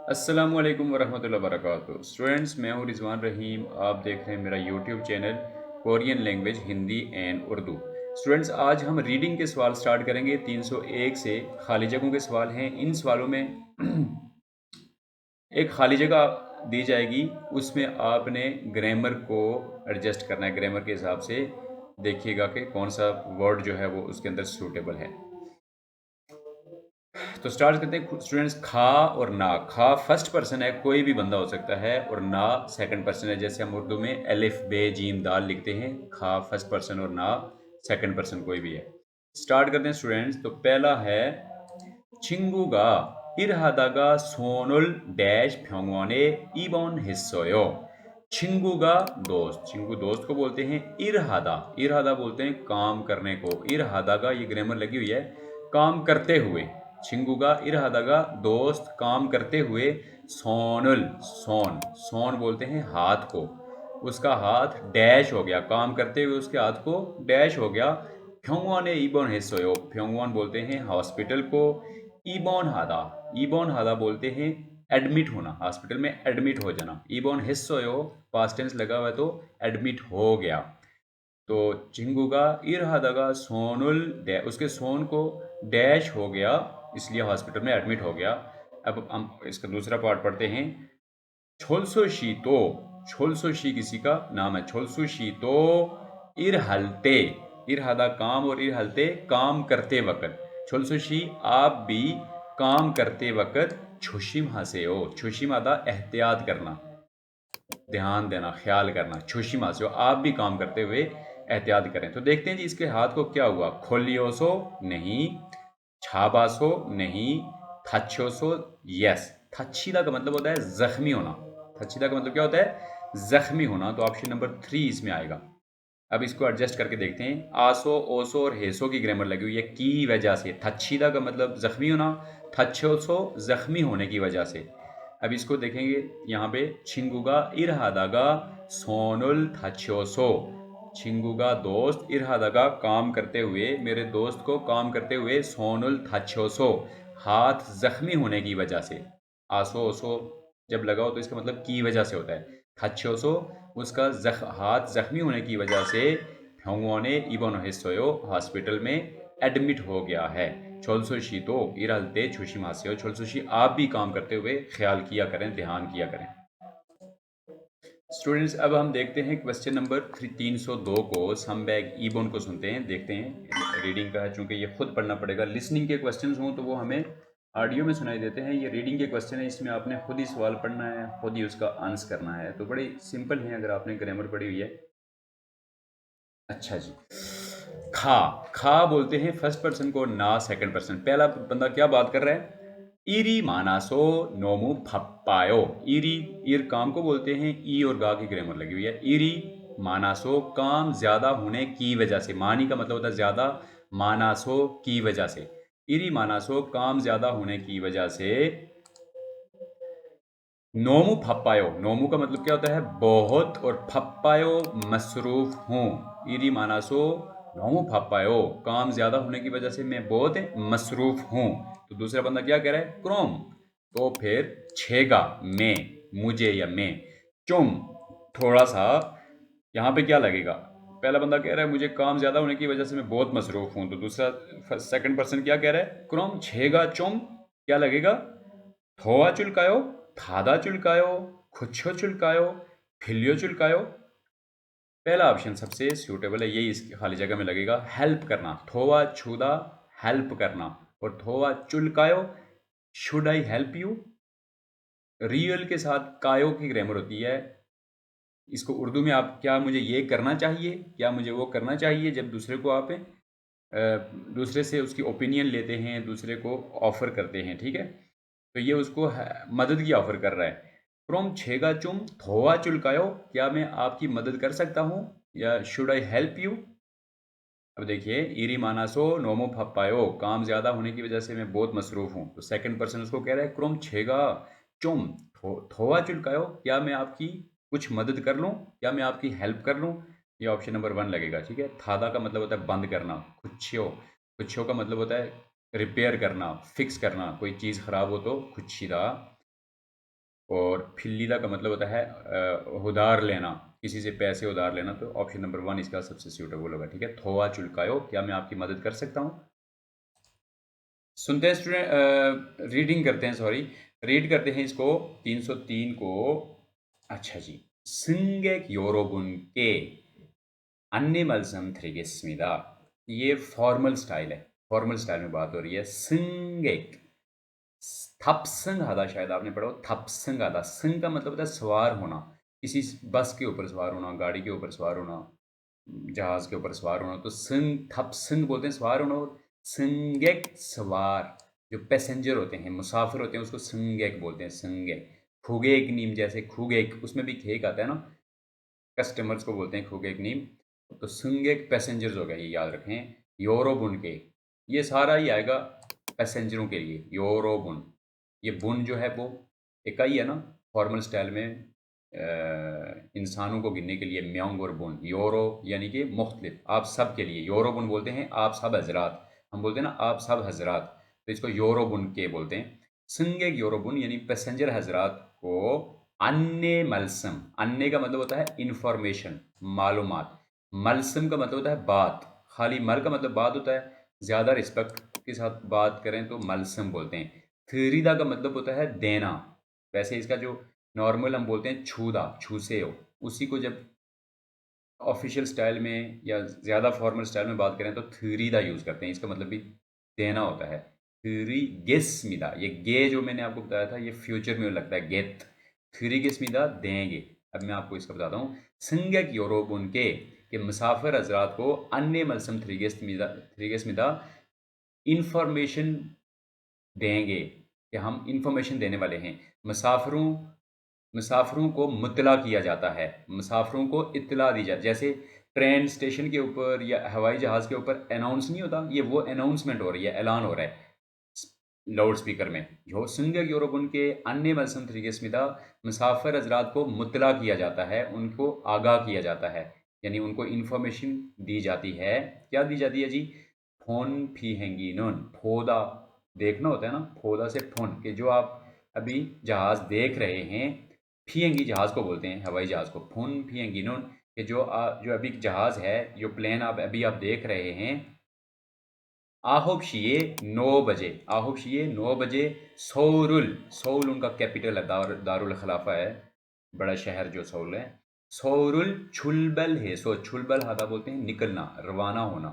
अस्सलामुअलैकुम वरहमतुल्लाहि वबरकातुहू। स्टूडेंट्स, मैं हूँ रिजवान रहीम। आप देख रहे हैं मेरा YouTube channel Korean language Hindi and Urdu. Students, आज हम रीडिंग के सवाल स्टार्ट करेंगे। 301 से खाली जगहों के सवाल हैं। इन सवालों में एक खाली जगह दी जाएगी, उसमें आपने ग्रामर को एडजस्ट करना है। ग्रामर के हिसाब से देखिएगा कि कौन सा वर्ड जो है वो उसके अंदर सूटेबल है। तो स्टार्ट करते हैं स्टूडेंट्स। खा और ना। खा फर्स्ट पर्सन है, कोई भी बंदा हो सकता है, और ना सेकंड पर्सन है। जैसे हम उर्दू में अलिफ बे जीम दाल लिखते हैं। खा फर्स्ट पर्सन और ना सेकंड पर्सन कोई भी है। स्टार्ट करते हैं स्टूडेंट्स। तो पहला है 친구가 일하다가 손을 डैश 병원에 입원했어요। 친구가 दोस्त, 친구 दोस्त को बोलते हैं इरहादा। इरहादा बोलते हैं काम करने को। इरहादा का ये ग्रामर लगी हुई है, काम करते हुए। 친구가 इरहादा दोस्त काम करते हुए सोनल, सोन सोन बोलते हैं हाथ को। उसका हाथ डैश हो गया, काम करते हुए उसके हाथ को डैश हो गया। 병원에 입원했어요। 병원 बोलते हैं हॉस्पिटल को। इबॉन हादा, इबॉन हादा बोलते हैं एडमिट होना, हॉस्पिटल में एडमिट हो जाना। इबॉन हिस्सोयो पास्ट टेंस लगा हुआ है तो एडमिट हो गया। तो चिंगूगा इरहादागा सोनुल उसके सोन को डैश हो गया, इसलिए हॉस्पिटल में एडमिट हो गया। अब हम इसका दूसरा पार्ट पढ़ते हैं। छोलसोशी तो, छोलसोशी किसी का नाम है। छोलसोशी तो इरहलते, इरहादा काम और इरहलते काम करते वक्त। छोलसोशी आप भी काम करते वक्त छोशिम हंसे हो। छोशिम आदा एहतियात करना, ध्यान देना, ख्याल करना। छोशिम हंसे हो आप भी काम करते हुए एहतियात करें। तो देखते हैं जी इसके हाथ को क्या हुआ। खोलियोसो नहीं, छाबासो नहीं, थच्छोसो यस। थच्छीदा का मतलब होता है जख्मी होना। थच्छीदा का मतलब क्या होता है? जख्मी होना। तो ऑप्शन नंबर 3 इसमें आएगा। अब इसको एडजस्ट करके देखते हैं। आसो, ओसो और हेसो की ग्रामर लगी हुई है की वजह से। थच्छीदा का मतलब जख्मी होना, थच्छोसो जख्मी होने की वजह से। अब इसको देखेंगे यहाँ पे। छिंगुगा इरहादागा सोनुल थच्छोसो। छिंगुगा दोस्त, इरहादागा काम करते हुए, मेरे दोस्त को काम करते हुए, सोनुल थच्छोसो हाथ जख्मी होने की वजह से। आसो ओसो जब लगाओ तो इसका मतलब की वजह से होता है। थच्छोसो उसका हाथ जख्मी होने की वजह से 병원에 입원했어요, हॉस्पिटल में एडमिट हो गया है। छोलसोशी तो इरहलते 조심하세요। छोलसोशी आप भी काम करते हुए ख्याल किया करें, ध्यान किया करें। स्टूडेंट्स, अब हम देखते हैं क्वेश्चन नंबर 302 को। समबैग ईबोन को सुनते हैं, देखते हैं। रीडिंग का है, चूंकि ये खुद पढ़ना पड़ेगा। लिसनिंग के क्वेश्चंस हों तो वो हमें ऑडियो में सुनाई देते हैं। ये रीडिंग के क्वेश्चन है, इसमें आपने खुद ही सवाल पढ़ना है, खुद ही उसका आंसर करना है। तो बड़ी सिंपल है अगर आपने ग्रामर पढ़ी हुई है। अच्छा जी। खा, खा बोलते हैं फर्स्ट पर्सन को, ना सेकंड पर्सन। पहला बंदा क्या बात कर रहा है? इरी मानासो नोमू फप्पायो। इरी, ईर काम को बोलते हैं। ई और गा की ग्रामर लगी हुई है। इरी मानासो काम ज्यादा होने की वजह से। मानी का मतलब होता है ज्यादा, मानासो की वजह से। इरी मानासो काम ज्यादा होने की वजह से नोमू फप्पायो। नोमू का मतलब क्या होता है? बहुत, और फप्पायो मसरूफ हूँ। इरी मानासो नोमू फप्पायो काम ज्यादा होने की वजह से मैं बहुत मसरूफ हूँ। तो दूसरा बंदा क्या कह रहा है? क्रोम। तो फिर छेगा मैं, मुझे या मैं। चुम थोड़ा सा, यहाँ पे क्या लगेगा? पहला बंदा कह रहा है मुझे काम ज्यादा होने की वजह से मैं बहुत मसरूफ हूँ। तो दूसरा सेकंड पर्सन क्या कह रहा है? क्रोम छेगा चुम क्या लगेगा? 도와줄까요? 닫아줄까요? 고쳐줄까요? 빌려줄까요? पहला ऑप्शन सबसे सूटेबल है, यही इस खाली जगह में लगेगा। हेल्प करना, थोवा छुदा हेल्प करना, और थोवा चुलकायो should I help you. Real के साथ कायो की ग्रामर होती है। इसको उर्दू में आप, क्या मुझे ये करना चाहिए, क्या मुझे वो करना चाहिए, जब दूसरे को आप दूसरे से उसकी ओपिनियन लेते हैं, दूसरे को ऑफर करते हैं, ठीक है। तो ये उसको मदद की ऑफर कर रहा है। फ्रॉम छेगा चुम थोआ चुलकायो, क्या मैं आपकी मदद कर सकता हूँ, या शुड आई हेल्प यू। अब देखिए, इरी मानासो नोमो फप्पायो काम ज्यादा होने की वजह से मैं बहुत मसरूफ हूँ। तो सेकंड पर्सन उसको कह रहा है क्रोम छेगा चुम थोआ चुलकायो, क्या मैं आपकी कुछ मदद कर लूँ, क्या मैं आपकी हेल्प कर लूँ। ये ऑप्शन नंबर 1 लगेगा, ठीक है। थादा का मतलब होता है बंद करना। कुछो, कुछो का मतलब होता है रिपेयर करना, फिक्स करना। कोई चीज़ खराब हो तो कुछीदा। और फिल्लीदा का मतलब होता है उधार लेना, किसी से पैसे उधार लेना। तो ऑप्शन नंबर 1 इसका सबसे सूटेबल होगा। ठीक है, थोआ चुलकायो। क्या मैं आपकी मदद कर सकता हूँ? सुनते हैं स्टूडेंट, रीडिंग करते हैं, सॉरी, रीड करते हैं इसको 303 को। अच्छा जी, 승객 여러분께 안내 말씀드리겠습니다। ये फॉर्मल स्टाइल है, फॉर्मल स्टाइल में बात हो रही है। 승객, थपसंग आधा, शायद आपने पढ़ा हो, थपसंग आधा। संग का मतलब होता है सवार होना, किसी बस के ऊपर सवार होना, गाड़ी के ऊपर सवार होना, जहाज के ऊपर सवार होना। तो संग, थपसंग बोलते हैं सवार होना। और संगेक सवार, जो पैसेंजर होते हैं, मुसाफिर होते हैं, उसको संगेक बोलते हैं, संगेक। खुगेक नीम, जैसे खुगेक, उसमें भी खेक आता है ना, कस्टमर्स को बोलते हैं खुगेक नीम। तो संगेक पैसेंजर्स हो गए, ये याद रखें। यूरोबुन के, ये सारा ही आएगा पैसेंजरों के लिए, यूरोबुन। ये बुन जो है वो इकाई है ना, फॉर्मल स्टाइल में इंसानों को गिनने के लिए म्योंग और बुन। यूरो यानी कि मुख्तलिफ, आप सब के लिए। यूरो बुन बोलते हैं आप सब हजरात, हम बोलते हैं ना आप सब हजरात, तो इसको यूरो बुन के बोलते हैं। संगेक यूरो बुन यानी पैसेंजर हजरात को अन्य मलसम, अन्य का मतलब होता है इंफॉर्मेशन, मालूमात। मलसम का मतलब होता है बात, खाली मल का मतलब बात होता है, ज़्यादा रिस्पेक्ट के साथ बात करें तो मलसम बोलते हैं। थरीदा का मतलब होता है देना। वैसे इसका जो नॉर्मल हम बोलते हैं छूदा, छूसे हो, उसी को जब ऑफिशियल स्टाइल में या ज़्यादा फॉर्मल स्टाइल में बात करें तो थरीदा यूज़ करते हैं। इसका मतलब भी देना होता है। थ्री गेस्मिदा, ये गे जो मैंने आपको बताया था, ये फ्यूचर में लगता है गेत। थ्री गेस्मिदा देंगे। अब मैं आपको इसका बताता हूँ। संज्ञक यूरोप उनके कि मुसाफिर हजरात को अन्य मलसम थ्री गेस्मिदा इंफॉर्मेशन देंगे, कि हम इंफॉर्मेशन देने वाले हैं। मुसाफिरों मुसाफिरों को मुतला किया जाता है, मुसाफिरों को इत्तला दी जाती है। जैसे ट्रेन स्टेशन के ऊपर या हवाई जहाज़ के ऊपर अनाउंस नहीं होता, ये वो अनाउंसमेंट हो रही है, ऐलान हो रहा है लाउड स्पीकर में। जो संज्ञक यूरोप उनके अन्य मलसम तरीके स्मिता, मुसाफिर हजरात को मुतला किया जाता है, उनको आगाह किया जाता है, यानी उनको इंफॉर्मेशन दी जाती है। क्या दी जाती है जी? फोन फी हैंगी नोन, फोदा देखना होता है ना, फोदा से फोन, कि जो आप अभी जहाज़ देख रहे हैं, फीएंगी जहाज़ को बोलते हैं, हवाई जहाज़ को। फोन फीएंगी नोन, कि जो अभी जहाज़ है, जो प्लेन आप देख रहे हैं। आहुबशिए 9 बजे, आहुबशिए 9 बजे। सोरुल, सोल उनका कैपिटल है, दारुल खलाफा है, बड़ा शहर जो सोल है। सोरुल छुलबल है, सो छुलबल हादा बोलते हैं निकलना, रवाना होना।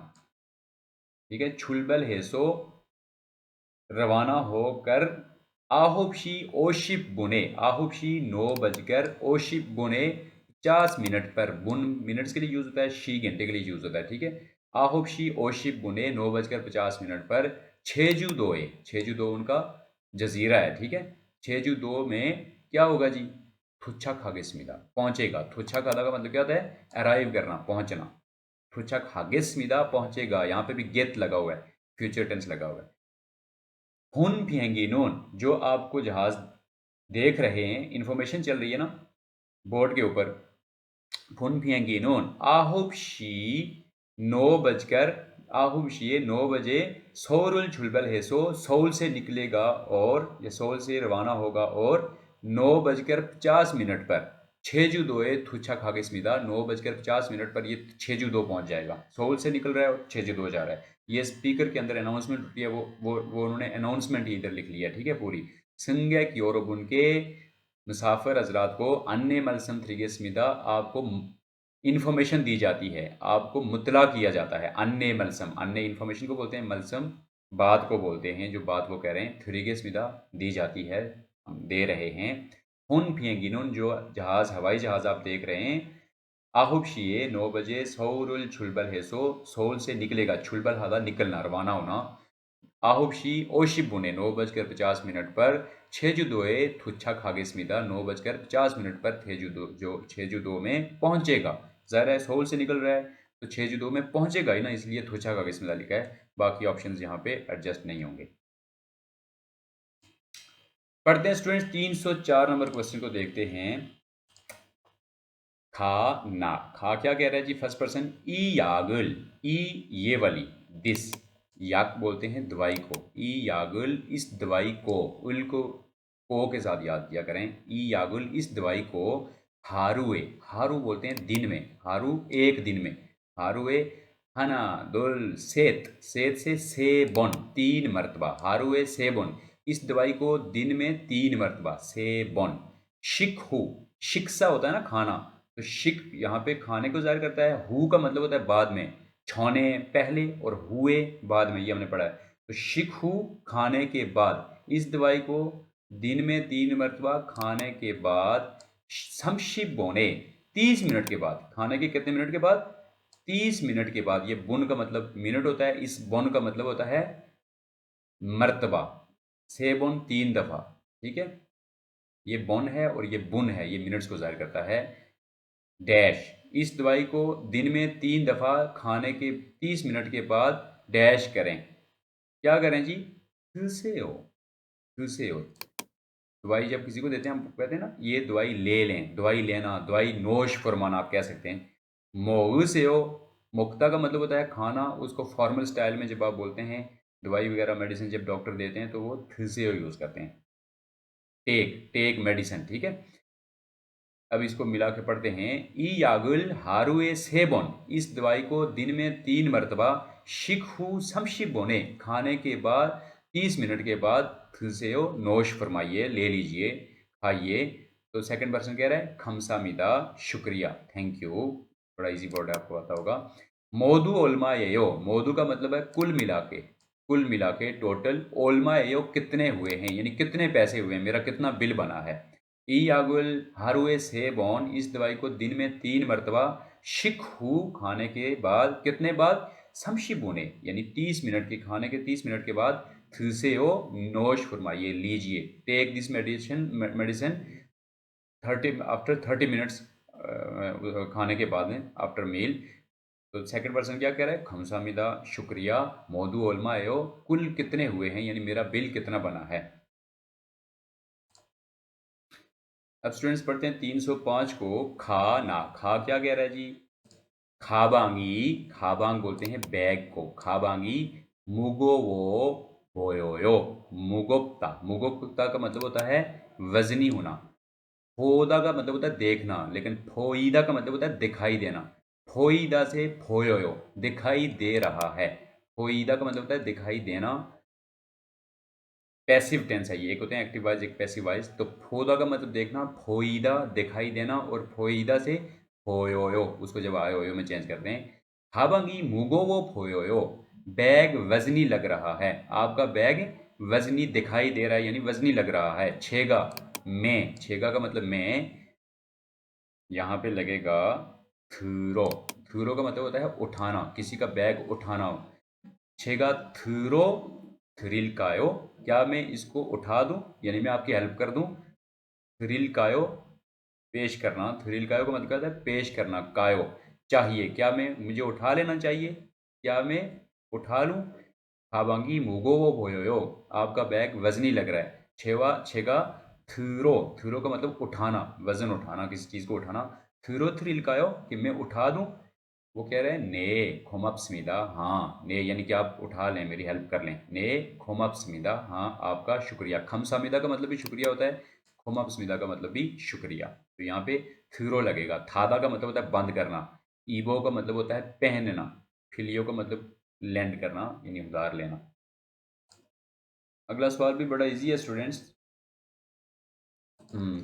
ठीक है, छुलबल है सो रवाना होकर। आहुबशी ओशिप बुने, आहुबशी 9 बजकर ओशिप बुने 50 मिनट पर। बुन मिनट्स के लिए यूज होता है, शी घंटे के लिए यूज होता है। ठीक है, आहुबशी ओशिप बुने 9 बजकर 50 मिनट पर। छेजू दोए, छेजू दो उनका जजीरा है। ठीक है, छेजू दो में क्या होगा जी? थुच्छा खागिस्मिदा, पहुंचेगा। थुच्छा खादा का मतलब क्या होता है? अराइव करना, पहुंचना। थुच्छा खागिस्मिदा, पहुंचेगा। यहाँ पे भी गेत लगा हुआ है, फ्यूचर टेंस लगा हुआ है। हुन फियंगी नून, जो आपको जहाज देख रहे हैं, इंफॉर्मेशन चल रही है ना बोर्ड के ऊपर। फुन फियंगी नून आहुबशी 9 बजकर, आहुबशी 9 बजे। सोरुल छुलबल है सो, सोल से निकलेगा और या सोल से रवाना होगा। और 9 बजकर 50 मिनट पर छेजू दोए थुच्छा खागे स्मिदा, 9 बजकर 50 मिनट पर ये छेजू दो पहुंच जाएगा। सोल से निकल रहा है और छेजू दो जा रहा है। ये स्पीकर के अंदर अनाउंसमेंट होती है, वो उन्होंने अनाउंसमेंट ही इधर लिख लिया। ठीक है, पूरी संगैक यूरोबुन के मुसाफिर हजरात को अन्य मलसम थ्रीगे स्मिदा, आपको इंफॉर्मेशन दी जाती है, आपको मुतला किया जाता है। अन्य मलसम, अन्य इंफॉर्मेशन को बोलते हैं, मलसम बात को बोलते हैं, जो बात वो कह रहे हैं। थ्रीगे स्मिदा दी जाती है, हम दे रहे हैं। हुन फियंगिनुन, जो जहाज, हवाई जहाज आप देख रहे हैं। आहुबशिए 9 बजे। सौरुल छुलबल है सो, सोल से निकलेगा, छुलबल हादा निकलना, रवाना होना। आहुबशी ओशिप बुने 9 बजकर 50 मिनट पर। छेजुदोए थुच्छा खागे स्मिदा, 9 बजकर 50 मिनट पर थेजुदो, जो छेजुदो में पहुंचेगा। ज़ाहिर है सोल से निकल रहा है तो छेजुदो में पहुंचेगा ही ना, इसलिए थुच्छा खागे स्मिदा लिखा है। बाकी ऑप्शंस यहाँ पे एडजस्ट नहीं होंगे। पढ़ते हैं स्टूडेंट्स 304 नंबर क्वेश्चन को देखते हैं। खा ना, खा क्या कह रहा है जी? फर्स्ट पर्सन ई यागल, ई ये वाली, दिस, याक बोलते हैं दवाई को। ई यागल, इस दवाई को, उल को को के साथ याद किया करें। ई यागुल, इस दवाई को हारुए, हारू बोलते हैं दिन में, हारू एक दिन में, हारुए हना दुल सेत, सेत से बोन, 3 मरतबा, हारुए से बोन, इस दवाई को दिन में 3 मरतबा, से बोन। शिक हु, शिक्षा होता है ना खाना, तो शिक यहाँ पे खाने को जाहिर करता है, हु का मतलब होता है बाद में, छौने पहले और हुए बाद में, ये हमने पढ़ा है। तो शिक हु खाने के बाद, इस दवाई को दिन में 3 मरतबा खाने के बाद, समशिप बोने 30 मिनट के बाद, खाने के कितने मिनट के बाद, 30 मिनट के बाद। ये बुन का मतलब मिनट होता है, इस बुन का मतलब होता है मर्तबा, से बुन 3 दफा, ठीक है। ये बुन है और ये बुन है, ये मिनट्स को जाहिर करता है। डैश, इस दवाई को दिन में 3 दफा खाने के 30 मिनट के बाद डैश करें, क्या करें जी, फिर से हो, फिर से हो। दवाई जब किसी को देते हैं हम कहते हैं ना ये दवाई ले लें, दवाई लेना, दवाई नोश फरमाना आप कह सकते हैं। मोगु से हो, मुक्ता का मतलब होता है खाना, उसको फॉर्मल स्टाइल में जब आप बोलते हैं दवाई वगैरह मेडिसिन जब डॉक्टर देते हैं तो वो थिसियो यूज़ करते हैं, टेक, टेक मेडिसिन, ठीक है। अब इसको मिला के पढ़ते हैं। ई यागुल हारुए सेबोन, इस दवाई को दिन में 3 मरतबा, शिखु समशिप बोने, खाने के बाद 30 मिनट के बाद थिसेओ नोश फरमाइए, ले लीजिए, खाइए। तो सेकंड पर्सन कह रहा है खमसामिदा, शुक्रिया, थैंक यू, बड़ा इजी वर्ड है, आपको आता होगा। मोदू ओल्मा यो, मोदू का मतलब है कुल मिला के, कुल मिला के टोटल, ओल्मा यो कितने हुए हैं, यानी कितने पैसे हुए हैं, मेरा कितना बिल बना है। ई यागुल हारुए से बॉन, इस दवाई को दिन में 3 मरतबा, शिक हु खाने के बाद, कितने बाद, समशिबुने यानी 30 मिनट के, खाने के 30 मिनट के बाद, थिसेओ नोश फरमाइए, लीजिए, take this medicine, medicine 30 after 30 minutes, खाने के बाद में, आफ्टर मील। तो सेकंड पर्सन क्या कह रहा है, खमसामिदा, शुक्रिया, मोदू ओलमा एयो, कुल कितने हुए हैं, यानी मेरा बिल कितना बना है। अब स्टूडेंट्स पढ़ते हैं 305 को, खा ना, खा क्या कह रहा है जी, खाबांगी, खाबांग बोलते हैं बैग को, खाबांगी, मुगो वो होयो, मुगोप्ता, मुगोप्ता का मतलब होता है वजनी होना, फोदा का मतलब होता है देखना, लेकिन फोईदा का मतलब होता है दिखाई देना, फोईदा से फोयोयो, दिखाई दे रहा है, फोईदा का मतलब होता है दिखाई देना, पैसिव टेंस है ये, एक होते हैं एक्टिव वॉइस, एक पैसिव वॉइस। तो फोदा का मतलब देखना, फोईदा दिखाई देना, और फोईदा से फोयोयो, उसको जब आयोयो में चेंज करते हैं। हाबांगी मुगो वो फोयोयो, बैग वजनी लग रहा है, आपका बैग वजनी दिखाई दे रहा है, यानी वजनी लग रहा है। छेगा में, छेगा का मतलब में, यहाँ पे लगेगा थूरो, थूरो का मतलब होता है उठाना, किसी का बैग उठाना। छेगा थूरो थ्रिल कायो, क्या मैं इसको उठा दूं, यानी मैं आपकी हेल्प कर दूं। थ्रिल कायो पेश करना, थ्रिल कायो का मतलब क्या होता है, पेश करना, कायो चाहिए, क्या मैं, मुझे उठा लेना चाहिए, क्या मैं उठा लूं। हाबांगी मुगो वो भोयो, आपका बैग वजनी लग रहा है। छेवा छेगा थ्रो, थ्रो का मतलब उठाना, वजन उठाना, किसी चीज़ को उठाना। थ्रो थ्रिल कायो, कि मैं उठा दूं। वो कह रहे हैं ने खोमप स्मिदा, हाँ ने यानी कि आप उठा लें, मेरी हेल्प कर लें। ने खोमप स्मिदा, हाँ आपका शुक्रिया। खम सामिदा का मतलब भी शुक्रिया होता है, खोमप स्मिदा का मतलब भी शुक्रिया। तो यहाँ पे थ्रो लगेगा। थादा का मतलब होता है बंद करना। ईबो का मतलब होता है पहनना। फिलियो का मतलब लैंड करना, यानी उधार लेना। अगला सवाल भी बड़ा इजी है स्टूडेंट्स।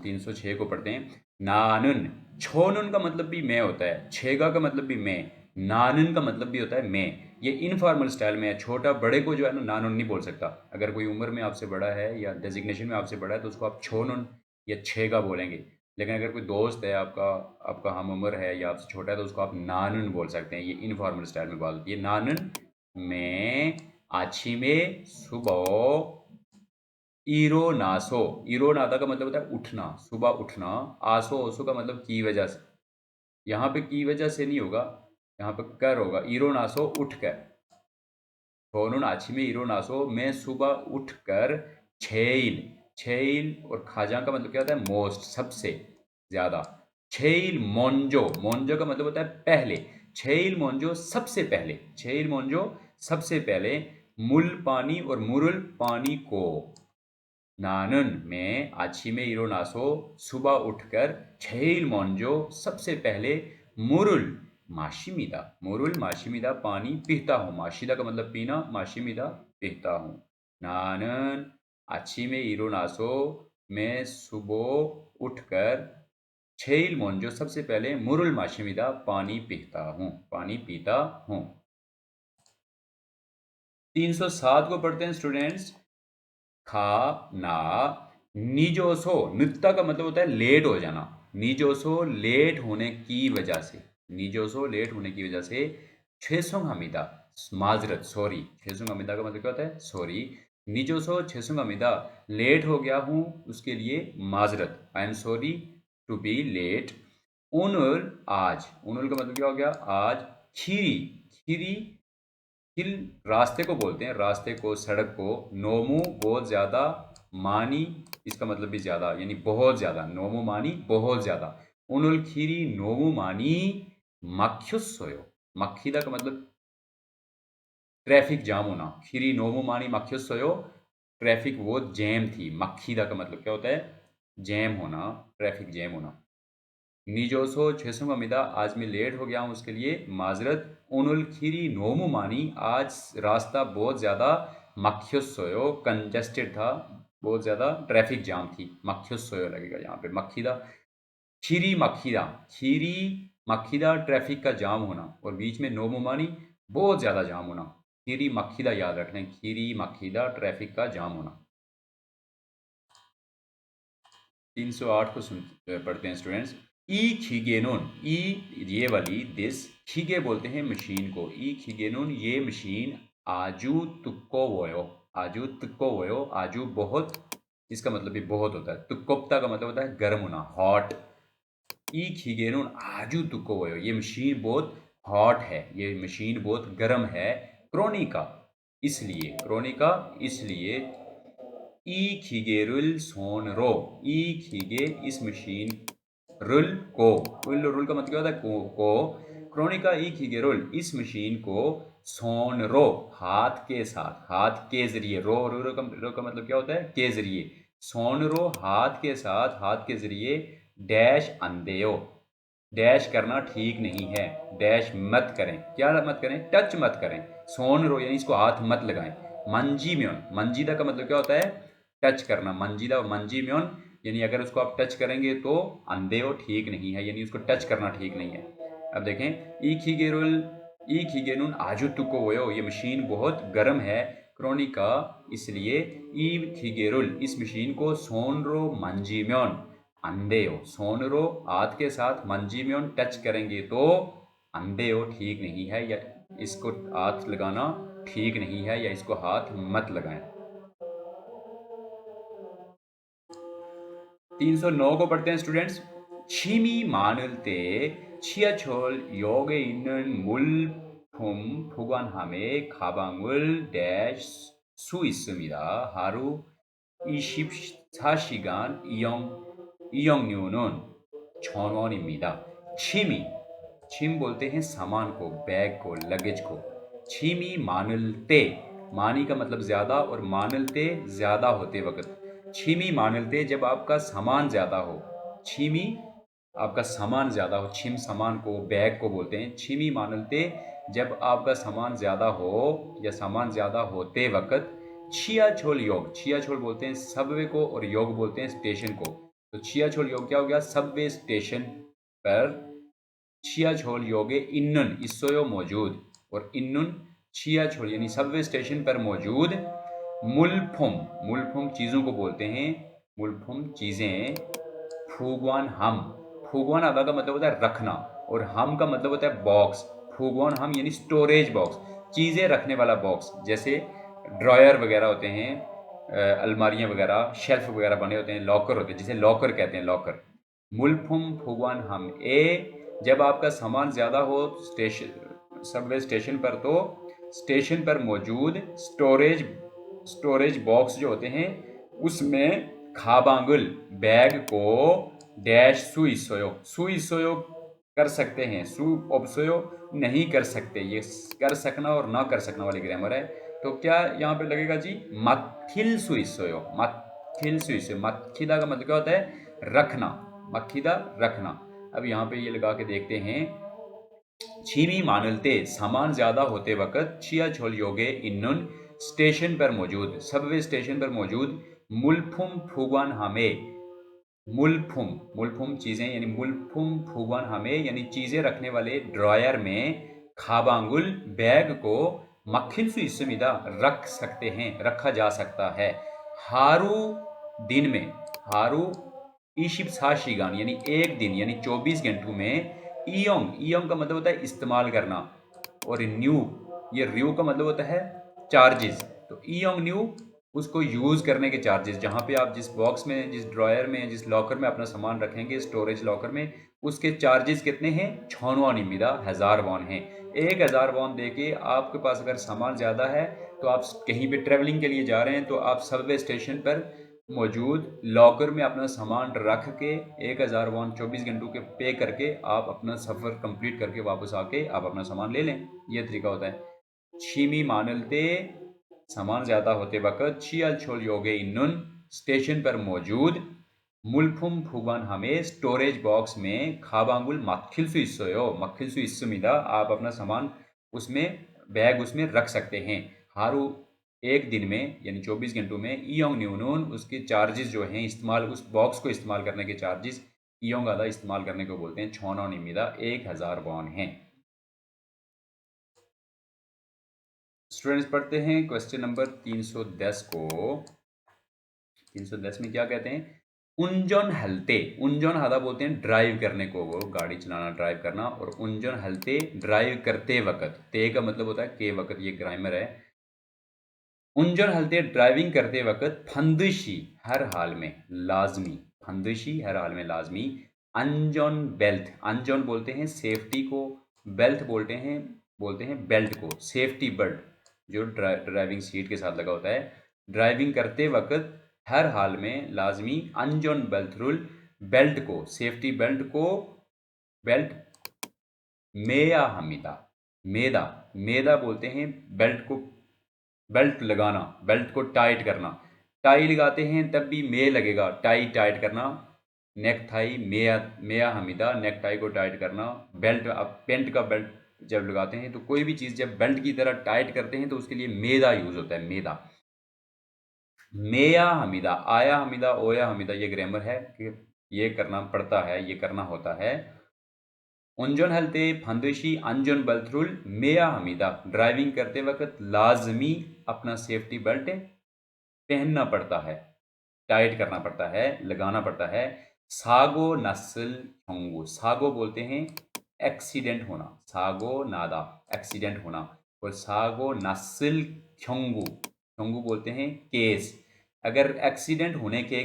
306 को पढ़ते हैं। नानुन, छोनुन का मतलब भी मैं होता है, छेगा का मतलब भी मैं, नानुन का मतलब भी होता है मैं। ये इनफॉर्मल स्टाइल में है, छोटा बड़े को जो है ना नानुन नहीं बोल सकता। अगर कोई उम्र में आपसे बड़ा है या डेजिग्नेशन में आपसे बड़ा है तो उसको आप छोनुन या छेगा बोलेंगे। लेकिन अगर कोई दोस्त है आपका, आपका हम उम्र है या आपसे छोटा है, तो उसको आप नानुन बोल सकते हैं। ये इनफॉर्मल स्टाइल में बात होती है। नानुन मैं आछी में सुबह, ईरो नासो, ईरो नादा का मतलब होता है उठना, सुबह उठना। आसो ओसो का मतलब की वजह से, यहाँ पे की वजह से नहीं होगा, यहाँ पे कर होगा। ईरो नासो उठ कर, फोनुन आछी में ईरो नासो, मैं सुबह उठ कर, छेल, छेल और खाजा का मतलब क्या होता है मोस्ट, सबसे ज्यादा। छेल मोंजो, मोंजो का मतलब होता है पहले, छेल मोंजो सबसे पहले, छेल मोंजो सबसे पहले। मुल पानी और मुरुल पानी को, नानुन में आछी में इरोनासो सुबह उठकर 제일 먼저 सबसे पहले मुरुल माशिमिदा पानी पीता हूँ। माशिदा का मतलब पीना, माशिमिदा पीता हूँ। नानन आछी में इरोनासो मैं सुबह उठकर 제일 먼저 सबसे पहले मुरुल माशिमिदा पानी पीता हूँ। 307 को पढ़ते हैं स्टूडेंट्स। खा ना निजोसो, नित्ता का मतलब होता है लेट हो जाना। निजोसो लेट होने की वजह से, निजोसो लेट होने की वजह से 죄송합니다 माजरत सॉरी। 죄송합니다 का मतलब क्या होता है? सॉरी। निजोसो 죄송합니다 लेट हो गया हूँ उसके लिए माजरत, I am sorry to be late. ओनुल आज, ओनुल का मतलब क्या हो गया? आज। खीरी, खीरी हिल रास्ते को बोलते हैं, रास्ते को, सड़क को। नोमू बहुत ज्यादा, मानी इसका मतलब भी ज्यादा, यानी बहुत ज्यादा। नोमू मानी बहुत ज्यादा। उनुल खीरी नोमू मानी माख्युसोयो, मक्खीदा का मतलब ट्रैफिक जाम होना। खीरी नोमू मानी माख्युसोयो ट्रैफिक वो जैम थी। मक्खीदा का मतलब क्या होता है? जैम होना, ट्रैफिक जैम होना। निजोसो छेसुंगमिदा आज मैं लेट हो गया हूँ उसके लिए माजरत। उनुल खीरी नोमू मानी आज रास्ता बहुत ज़्यादा मक्ख्योसोयो कंजेस्टेड था, बहुत ज़्यादा ट्रैफिक जाम थी। मक्ख्योसोयो लगेगा यहाँ पे। मक्खीदा, खीरी मक्खीदा, खीरी मक्खीदा ट्रैफिक का जाम होना, और बीच में नोमू मानी बहुत ज़्यादा जाम होना। खीरी मक्खीदा याद रखना है, खीरी मक्खीदा ट्रैफिक का जाम होना। 308 को सुन पढ़ते हैं स्टूडेंट्स। ई खीगेनोन, ई ये वाली दिस, खीगे बोलते हैं मशीन को। ई खीगेनोन ये मशीन आजू तुक्को वोयो, आजू तुक्को वोयो, आजू बहुत, इसका मतलब भी बहुत होता है। तुक्कोप्ता का मतलब होता है गर्म होना, हॉट। ई खीगेनोन आजू तुक्को वोयो ये मशीन बहुत हॉट है, ये मशीन बहुत गर्म है। क्रोनिका इसलिए, क्रोनिका इसलिए। ई खीगेरुल सोनरो, ई खीगे इस मशीन, रुल को, रुल का मतलब क्या होता है? को। क्रोनिका ई खीगेरुल इस मशीन को, सोनरो हाथ के साथ, हाथ के जरिए। रो का मतलब क्या होता है? के जरिए। सोनरो हाथ के साथ, हाथ के जरिए। डैश अंदेयो, डैश करना ठीक नहीं है, डैश मत करें। क्या मत करें? टच मत करें। सोनरो यानी इसको हाथ मत लगाएं। मंजी म्योन, मंजीदा का मतलब क्या होता है? टच करना। मंजीदा, मंजी म्योन यानी अगर उसको आप टच करेंगे तो अंधे हो, ठीक नहीं है, यानी उसको टच करना ठीक नहीं है। अब देखें, ई खीगेरुल, ई खीगेनुन आजू तुको वयो ये मशीन बहुत गर्म है। क्रोनिका इसलिए। ई खीगेरुल इस मशीन को, सोनरो मंजीम्योन अंधे हो, सोनरो हाथ के साथ, मंजीम्योन टच करेंगे तो अंधे हो, ठीक नहीं है, या इसको हाथ लगाना ठीक नहीं है, या इसको हाथ मत लगाएं। 309 को पढ़ते हैं स्टूडेंट्स। 침이 많을 때 지하철 역에 있는 물품 보관함에 가방을 댈 수 있습니다. 하루 24시간 이용료는 1,000원입니다. छिमी, छिम बोलते हैं सामान को, बैग को, लगेज को। छिमी मानलते, मानी का मतलब ज्यादा, और मानलते ज्यादा होते वक्त। छिमी मानलते जब आपका सामान ज्यादा हो। छिमी आपका सामान ज्यादा हो, छिम सामान को, बैग को बोलते हैं। छिमी मानलते जब आपका सामान ज्यादा हो या सामान ज्यादा होते वक्त। छियाछोल योग, छियाछोल बोलते हैं सबवे को, और योग बोलते हैं स्टेशन को। तो छियाछोल योग क्या हो गया? सबवे स्टेशन पर। छियाछोल योगे इन्नुन इसोयो मौजूद, और इन्नुन छियाछोल यानी सबवे स्टेशन पर मौजूद। मुलफुम, मुलफुम चीज़ों को बोलते हैं, मुलफुम चीज़ें। फूगवान हम, फूगवान आगा का मतलब होता है रखना, और हम का मतलब होता है बॉक्स। फूगवान हम यानी स्टोरेज बॉक्स, चीज़ें रखने वाला बॉक्स। जैसे ड्रॉयर वगैरह होते हैं, अलमारियाँ वगैरह, शेल्फ वगैरह बने होते हैं, लॉकर होते हैं, जिसे लॉकर कहते हैं, लॉकर। मुलफुम फूगवान हम ए जब आपका सामान ज़्यादा हो स्टेशन, सबवे स्टेशन पर, तो स्टेशन पर मौजूद स्टोरेज, स्टोरेज बॉक्स जो होते हैं उसमें खाबांगुल बैग को डैश सुई सोयो, सुई सोयो कर सकते हैं, सु ऑप्सोयो नहीं कर सकते। ये कर सकना और ना कर सकना वाली ग्रामर है। तो क्या यहाँ पे लगेगा जी? मथिल सुई सोयो, मत मक्खिल सुइस, मक्खीदा का मतलब क्या होता है? रखना, मक्खीदा रखना। अब यहाँ पे ये लगा के देखते हैं। छीमी मानलते, सामान ज्यादा होते वक्त छिया छोल योगे इन्नुन स्टेशन पर मौजूद, सबवे स्टेशन पर मौजूद मुल्फुम फुगवान हमें, मुल्फुम, मुल्फुम चीजें यानी मुल्फुम फुगवान हमें यानी चीजें रखने वाले ड्रॉयर में खाबांगुल बैग को मक्खिल सुइसमिदा रख सकते हैं, रखा जा सकता है। हारू दिन में, हारू ईशिप साशिगान यानी एक दिन यानी 24 घंटों में, ईयोंग, ईयोंग का मतलब होता है इस्तेमाल करना, और न्यू, ये रियो का मतलब होता है चार्जेस। तो ईयोंग न्यू उसको यूज करने के चार्जेस, जहां पे आप जिस बॉक्स में, जिस ड्रॉयर में, जिस लॉकर में अपना सामान रखेंगे, स्टोरेज लॉकर में, उसके चार्जेस कितने हैं? 6,000 1000 वॉन हैं। 1000 वॉन देके आपके पास अगर सामान ज़्यादा है, तो आप कहीं पे ट्रेवलिंग के लिए जा रहे हैं, तो आप सबवे स्टेशन पर मौजूद लॉकर में अपना सामान रख के 1000 वॉन 24 घंटों के पे करके आप अपना सफ़र कंप्लीट करके वापस आके आप अपना सामान ले लें। ये तरीका होता है। छीमी मानलते, सामान ज्यादा होते वक्त छियल छोल योगे इन्नुन स्टेशन पर मौजूद मुल्फुम फुगवान हमें स्टोरेज बॉक्स में खाबांगुल मक्खिलसु इस्सोयो, मक्खिलसु इस्सुमिदा आप अपना सामान उसमें, बैग उसमें रख सकते हैं। हारू एक दिन में यानी 24 घंटों में, ईयोंग न्यूनून उसके चार्जेस जो हैं, इस्तेमाल उस बॉक्स को इस्तेमाल करने के चार्जेस ईयोंग आधा इस्तेमाल करने को बोलते हैं, 1000 वॉन हैं। स्टूडेंट्स पढ़ते हैं क्वेश्चन नंबर 310 को। 310 में क्या कहते हैं? उंजन हलते, उंजन हादा बोलते हैं ड्राइव करने को, वो गाड़ी चलाना, ड्राइव करना, और उंजन हलते ड्राइव करते वक्त, ते का मतलब होता है के वक्त, ये ग्रामर है। उंजन हलते ड्राइविंग करते वक्त फंदिशी हर हाल में लाजमी, फंदिशी हर हाल में लाजमी, अंजन बेल्ट, अंजन बोलते हैं सेफ्टी को, बेल्ट बोलते हैं बेल्ट को, सेफ्टी बेल्ट जो ड्राइविंग सीट के साथ लगा होता है। ड्राइविंग करते वक्त हर हाल में लाजमी अंजन बेल्ट रूल, बेल्ट को, सेफ्टी बेल्ट को, बेल्ट मेया हमीदा, मेदा, मेदा बोलते हैं बेल्ट को, बेल्ट लगाना, बेल्ट को टाइट करना। टाई लगाते हैं तब भी मे लगेगा, टाई टाइट करना। नेक थाई मेया, मेया हमीदा नेक टाई को टाइट करना। बेल्ट, अब पेंट का बेल्ट जब लगाते हैं तो कोई भी चीज़ जब बेल्ट की तरह टाइट करते हैं तो उसके लिए मेदा यूज होता है, मेदा। मेया हमीदा, आया हमीदा, ओया हमीदा, ये ग्रामर है कि ये करना पड़ता है, ये करना होता है। उंजन हलते फंदशी अंजन बलथरुल मेया हमीदा, ड्राइविंग करते वक्त लाजमी अपना सेफ्टी बेल्ट पहनना पड़ता है, टाइट करना पड़ता है, लगाना पड़ता है। सागो नस्ल होंगू, सागो बोलते हैं एक्सीडेंट होना, सागो नादा एक्सीडेंट होना, और सागो नस्ल होंगू, होंगू बोलते हैं केस। अगर एक्सीडेंट होने के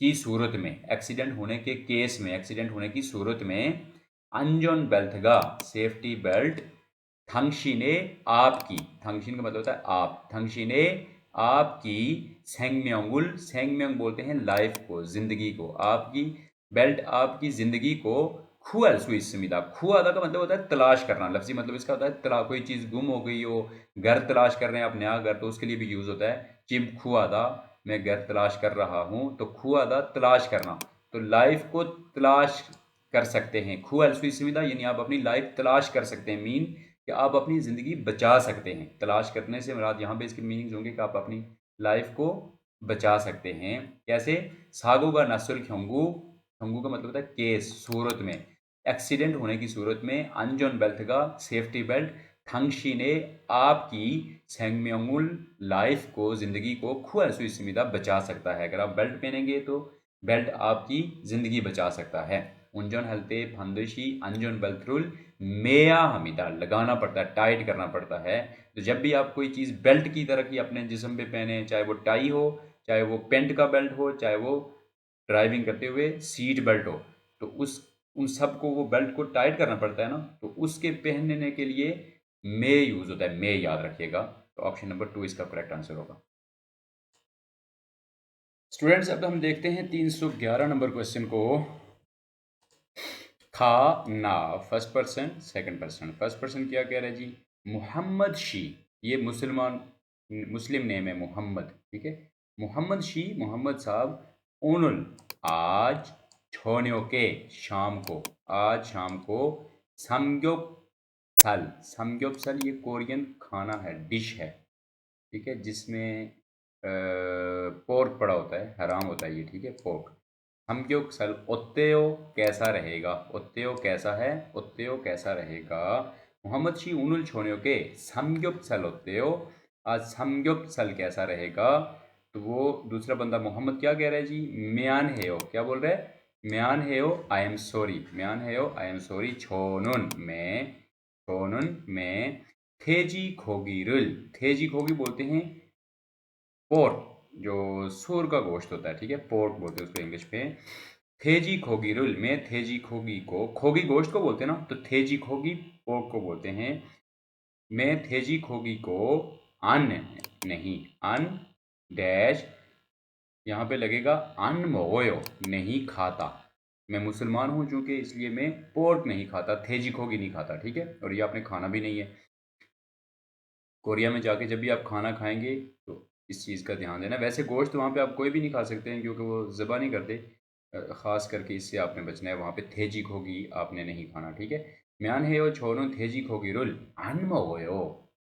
की सूरत में, एक्सीडेंट होने के केस में, एक्सीडेंट होने की सूरत में अंजन बेल्टगा सेफ्टी बेल्ट थंगशीने आपकी, थंगशीन का मतलब होता है आप, थंगशीने आपकी सेंगम्योंगुल, सेंगम्योंग बोलते हैं लाइफ को, जिंदगी को, आपकी बेल्ट आपकी जिंदगी को खुअल सुइसमिदा, खुआदा का मतलब होता है तलाश करना, लफ्जी मतलब इसका होता है तला, कोई चीज़ गुम हो गई हो, घर तलाश कर रहे हैं आप, नया घर, तो उसके लिए भी यूज़ होता है चिम खुआदा, मैं घर तलाश कर रहा हूँ, तो खुआदा तलाश करना, तो लाइफ को तलाश कर सकते हैं। खुअल सुइसमिदा यानी आप अपनी लाइफ तलाश कर सकते हैं, मीन कि आप अपनी ज़िंदगी बचा सकते हैं। तलाश करने से मुराद यहाँ पे इसके मीनिंग्स होंगे कि आप अपनी लाइफ को बचा सकते हैं। कैसे? सागो का नसुल खंगू, खंगू का मतलब होता है केस, सूरत में, एक्सीडेंट होने की सूरत में अंजन बेल्ट का सेफ्टी बेल्ट थंगशी ने आपकी सेंगम्योंगुल लाइफ को, ज़िंदगी को खुआ सुइसमिदा बचा सकता है। अगर आप बेल्ट पहनेंगे तो बेल्ट आपकी ज़िंदगी बचा सकता है। उंजन हलते फंदशी अंजन बेल्थरुल मेया हमीदा, लगाना पड़ता है, टाइट करना पड़ता है। तो जब भी आप कोई चीज़ बेल्ट की तरह की अपने जिस्म पे पहने, चाहे वो टाई हो, चाहे वो पेंट का बेल्ट हो, चाहे वो ड्राइविंग करते हुए सीट बेल्ट हो, तो उस उन सब को, वो बेल्ट को टाइट करना पड़ता है ना, तो उसके पहनने के लिए मे यूज होता है, मे याद रखिएगा। तो ऑप्शन नंबर 2 इसका करेक्ट आंसर होगा। स्टूडेंट्स अब हम देखते हैं 311 नंबर क्वेश्चन को। खा ना, first person second person. First person क्या कह रहा है जी? मोहम्मद शी, ये मुसलमान, मुस्लिम नेम है मोहम्मद, ठीक है। मोहम्मद शी मोहम्मद साहब, ओनुल आज, छोन्यो के शाम को, आज शाम को, समग्योपसल, समग्योपसल ये कोरियन खाना है, डिश है, ठीक है, जिसमें पोर्क पड़ा होता है, हराम होता है ये, ठीक है, पोर्क। समग्योपसल, ओत्तेओ कैसा रहेगा, ओत्तेओ कैसा है, ओत्तेओ कैसा रहेगा। मोहम्मद शी उनुल छोन्यो के समग्योपसल ओत्तेओ, आज समग्योपसल कैसा रहेगा। तो वो दूसरा बंदा मोहम्मद क्या कह रहा है जी, म्यान हेयो, क्या बोल रहा है, म्यान हेयो आई एम सॉरी, म्यान हेयो आई एम सॉरी, छोनुन में थेजी खोगीरुल, थेजी खोगी बोलते हैं पोर्क, जो सूर का गोश्त होता है, ठीक है, पोर्क बोलते हैं उसको इंग्लिश में। थेजी खोगी रुल में थेजी खोगी को, खोगी गोश्त को बोलते हैं ना, तो थेजी खोगी पोर्क को बोलते हैं। मैं थेजी खोगी को अन नहीं, अन डैश, यहाँ पे लगेगा अन मोयो, नहीं खाता। मैं मुसलमान हूँ चूंकि, इसलिए मैं पोर्क नहीं खाता, थेजी खोगी नहीं खाता, ठीक है, और ये आपने खाना भी नहीं है। कोरिया में जाके जब भी आप खाना खाएंगे तो इस चीज़ का ध्यान देना। वैसे गोश्त वहाँ पे आप कोई भी नहीं खा सकते हैं, क्योंकि वो ज़बह नहीं करते, ख़ास करके इससे आपने बचना है, वहाँ पे थेजी खोगी आपने नहीं खाना, ठीक है। म्यान है यो छोनो थेजी खोगी रुल अनमोयो,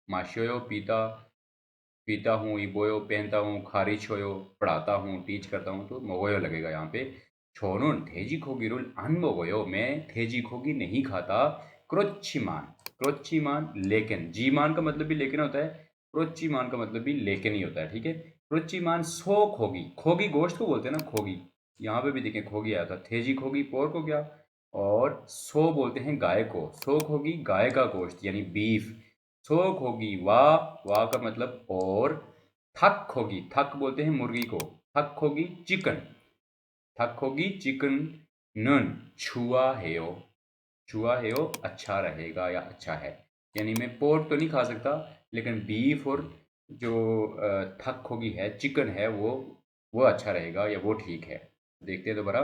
माशोयो पीता, पीता हूँ, इबोयो पहनता हूँ, खारिज होयो पढ़ाता हूँ, टीच करता हूँ, तो मोगोयो लगेगा यहाँ पे। छोनुन थेजी खोगी रुल अनमोगोयो, मैं थेजी खोगी नहीं खाता। क्रोच्चिमान, क्रोच्चिमान लेकिन, जीमान का मतलब भी लेकिन होता है, क्रोच्चिमान का मतलब भी लेकिन ही होता है, ठीक है। क्रोच्चिमान सो खोगी, खोगी गोश्त को बोलते हैं ना, खोगी, यहाँ पे भी देखें खोगी आया था, थेजी खोगी पोर्क हो गया, और सो बोलते हैं गाय को, सो खोगी गाय का गोश्त यानी बीफ। सोक होगी वाह, वाह का मतलब और। थक होगी, थक बोलते हैं मुर्गी को, थक होगी चिकन, थक होगी चिकन। नन छुआ हेयो, छुआ हेयो अच्छा रहेगा या अच्छा है, यानी मैं पोर्क तो नहीं खा सकता, लेकिन बीफ और जो थक होगी है, चिकन है, वो अच्छा रहेगा या वो ठीक है। देखते हैं दोबारा।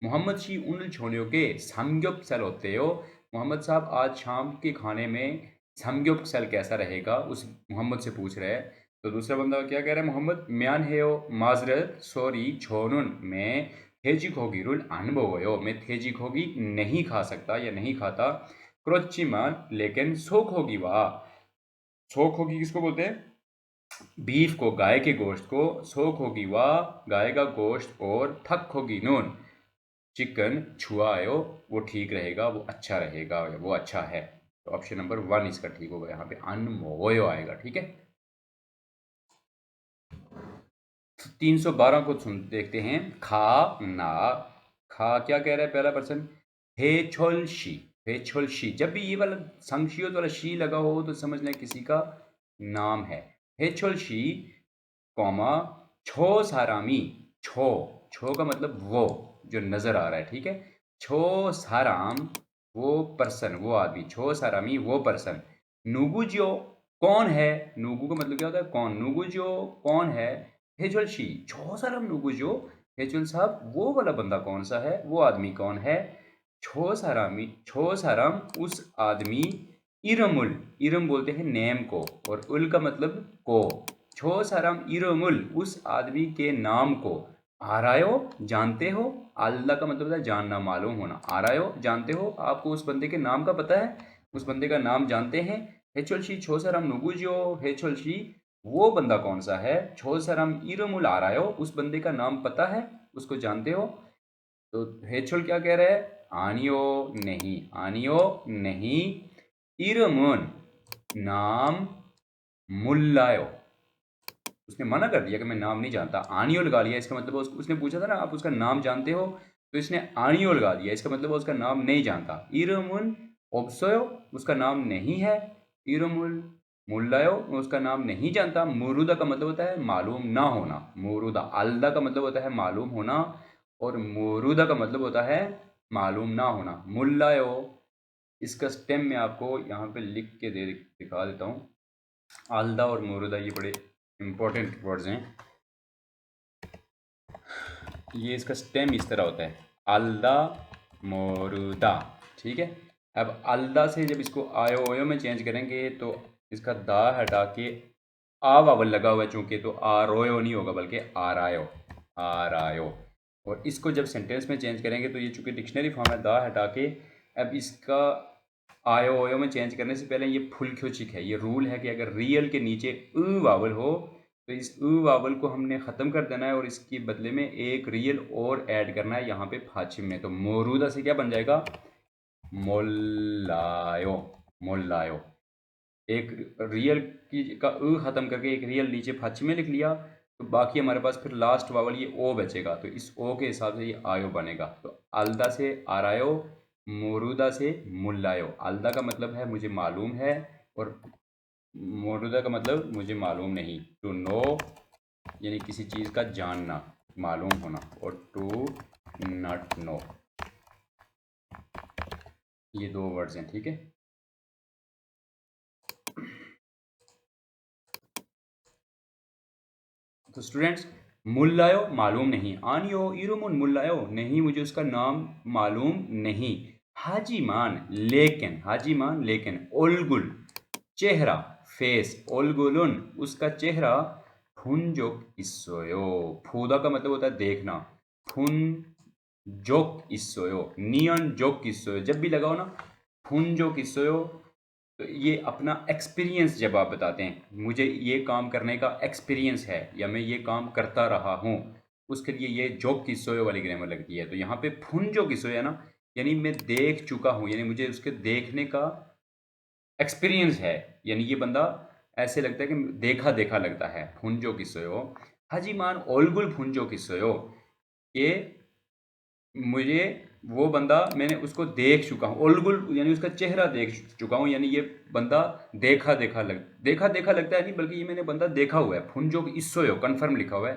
मोहम्मद शी उन छोलियों के samgyeopsal होते हो, मोहम्मद साहब आज शाम के खाने में samgyeopsal कैसा रहेगा, उस मोहम्मद से पूछ रहे हैं। तो दूसरा बंदा क्या कह रहा है, मोहम्मद म्यान हेयो माजरत सॉरी छोनुन में थेजी खोगी रुल अनुभवयो, मैं थेजी खोगी नहीं खा सकता या नहीं खाता। क्रोच्चिमान लेकिन सोख होगी वाह, सोख होगी किसको बोलते हैं, बीफ को, गाय के गोश्त को। सोख होगी वाह गाय का गोश्त, और थक होगी नून चिकन छुआयो, वो ठीक रहेगा, वो अच्छा रहेगा, वो अच्छा है। तो ऑप्शन नंबर 1 इसका ठीक होगा, यहाँ पे अनमोयो आएगा, ठीक है। 312 को सुन देखते हैं। खा ना, खा क्या कह रहा है पहला पर्सन, हेछोलशी, हेछोलशी, जब भी ये वाला संक्षिप्त वाला शी लगा हो तो समझ लें किसी का नाम है। हेछोलशी कॉमा छो सारामी, छो, छो का मतलब वो जो नजर आ रहा है, ठीक है। छो साराम वो पर्सन, वो आदमी, छो सारामी वो पर्सन। नुगुजियो कौन है, नुगु का मतलब क्या होता है कौन, नुगुजियो कौन है। हेजल शी छो साराम नुगुजियो, हेजल साहब वो वाला बंदा कौन सा है, वो आदमी कौन है। छो सारामी, छो साराम उस आदमी, इरमुल, इरम बोलते हैं नेम को, और उल का मतलब को। छो साराम इरमुल उस आदमी के नाम को, आरायो जानते हो, अल्लाह का मतलब है जानना, मालूम होना, आरायो जानते हो, आपको उस बंदे के नाम का पता है, उस बंदे का नाम जानते हैं। हेचोलशी छो साराम नुगुजियो, हेचोलशी वो बंदा कौन सा है, छो साराम इरमुल आरायो उस बंदे का नाम पता है, उसको जानते हो। तो हेचोल क्या कह रहा है, आनियो नहीं, आनियो नहीं, इरमुन नाम, मुल्लायो, उसने मना कर दिया कि मैं नाम नहीं जानता, आनियो लगा लिया, इसका मतलब उसने पूछा था ना आप उसका नाम जानते हो, तो इसने आनियो लगा दिया, इसका मतलब उसका नाम नहीं जानता। इरमुन ओब्सोयो उसका नाम नहीं है, इरमुल मुल्लायो उसका नाम नहीं जानता। मुरुदा का मतलब होता है मालूम ना होना, मुरुदा, अल्दा का मतलब होता है मालूम होना, और मुरुदा का मतलब होता है मालूम ना होना। मुल्लायो, इसका स्टेम मैं आपको यहाँ पे लिख के दिखा देता हूँ। आलदा और मुरुदा ये बड़े इंपॉर्टेंट वर्ड्स हैं। ये इसका स्टेम इस तरह होता है, आलदा मोरुदा, ठीक है। अब आलदा से जब इसको आयो ओयो में चेंज करेंगे तो इसका दा हटा के आ वावल लगा हुआ है चूंकि, तो आरोयो नहीं होगा बल्कि आरायो, आरायो। और इसको जब सेंटेंस में चेंज करेंगे तो ये चूंकि डिक्शनरी फॉर्म है, दा हटा के अब इसका आयो ओयो में चेंज करने से पहले ये फुल क्योचिक है। ये रूल है कि अगर रियल के नीचे वावल हो तो इस वावल को हमने ख़त्म कर देना है और इसके बदले में एक रियल और ऐड करना है यहाँ पे फाचिम में। तो मोरूदा से क्या बन जाएगा, मोल्लायो, मोल्लायो। एक रियल की का ख़त्म करके एक रियल नीचे फाची में लिख लिया, तो बाकी हमारे पास फिर लास्ट वावल ये ओ बचेगा, तो इस ओ के हिसाब से ये आयो बनेगा। तो अलदा से आरायो, मोरूदा से मुल्लायो। अलदा का मतलब है मुझे मालूम है, और मोरूदा का मतलब मुझे मालूम नहीं। टू नो यानी किसी चीज़ का जानना, मालूम होना, और टू नॉट नो, ये दो वर्ड्स हैं, ठीक है। तो स्टूडेंट्स, मुल्लायो मालूम नहीं, आनियो इरुमुन मुल्लायो नहीं मुझे उसका नाम मालूम नहीं। हाजीमान लेकिन, हाजीमान लेकिन, ओलगुल चेहरा, फेस, ओलगुलुन उसका चेहरा, फुनजोक इसोयो, फूदा का मतलब होता है देखना, फुन जोक इसोयो, नियन जोक इसोयो, जब भी लगाओ ना फुन जोक इसोयो, तो ये अपना एक्सपीरियंस जब आप बताते हैं, मुझे ये काम करने का एक्सपीरियंस है या मैं ये काम करता रहा हूँ, उसके लिए ये जोक की सोयो वाली ग्रामर लगती है। तो यहाँ पे फुन जो की सोया ना, यानी मैं देख चुका हूँ, यानी मुझे उसके देखने का एक्सपीरियंस है, यानी ये बंदा ऐसे लगता है कि देखा देखा लगता है। फुंजो की सोयो, हाजीमान ओलगुल फुंजो की सोयो, ये मुझे वो बंदा, मैंने उसको देख चुका हूँ, ओलगुल यानी उसका चेहरा देख चुका हूँ, यानी ये बंदा देखा देखा लगता है नहीं, बल्कि ये मैंने बंदा देखा हुआ है। फुनजो इसोयो कन्फर्म लिखा हुआ है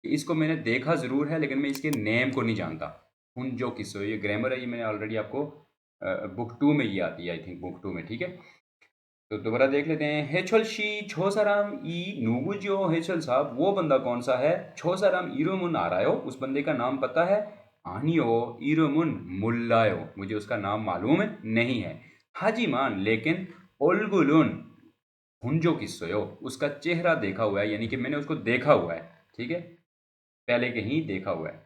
कि इसको मैंने देखा ज़रूर है, लेकिन मैं इसके नेम को नहीं जानता। फुनजो किसोयो ये ग्रामर है, ये मैंने ऑलरेडी आपको बुक 2 में ये आती है, आई थिंक बुक 2 में, ठीक है। तो दोबारा देख लेते हैं। हेचल शी छोसाराम ई नुगुजियो, हेचल साहब वो बंदा कौन सा है, छोसाराम इरुमुन आ रहा हो, उस बंदे का नाम पता है, आनियो इरुमुन मुल्लायो मुझे उसका नाम मालूम नहीं है। हाजीमान लेकिन, ओलगुलुन हुंजो किस्सोयो उसका चेहरा देखा हुआ है, यानी कि मैंने उसको देखा हुआ है, ठीक है, पहले कहीं देखा हुआ है।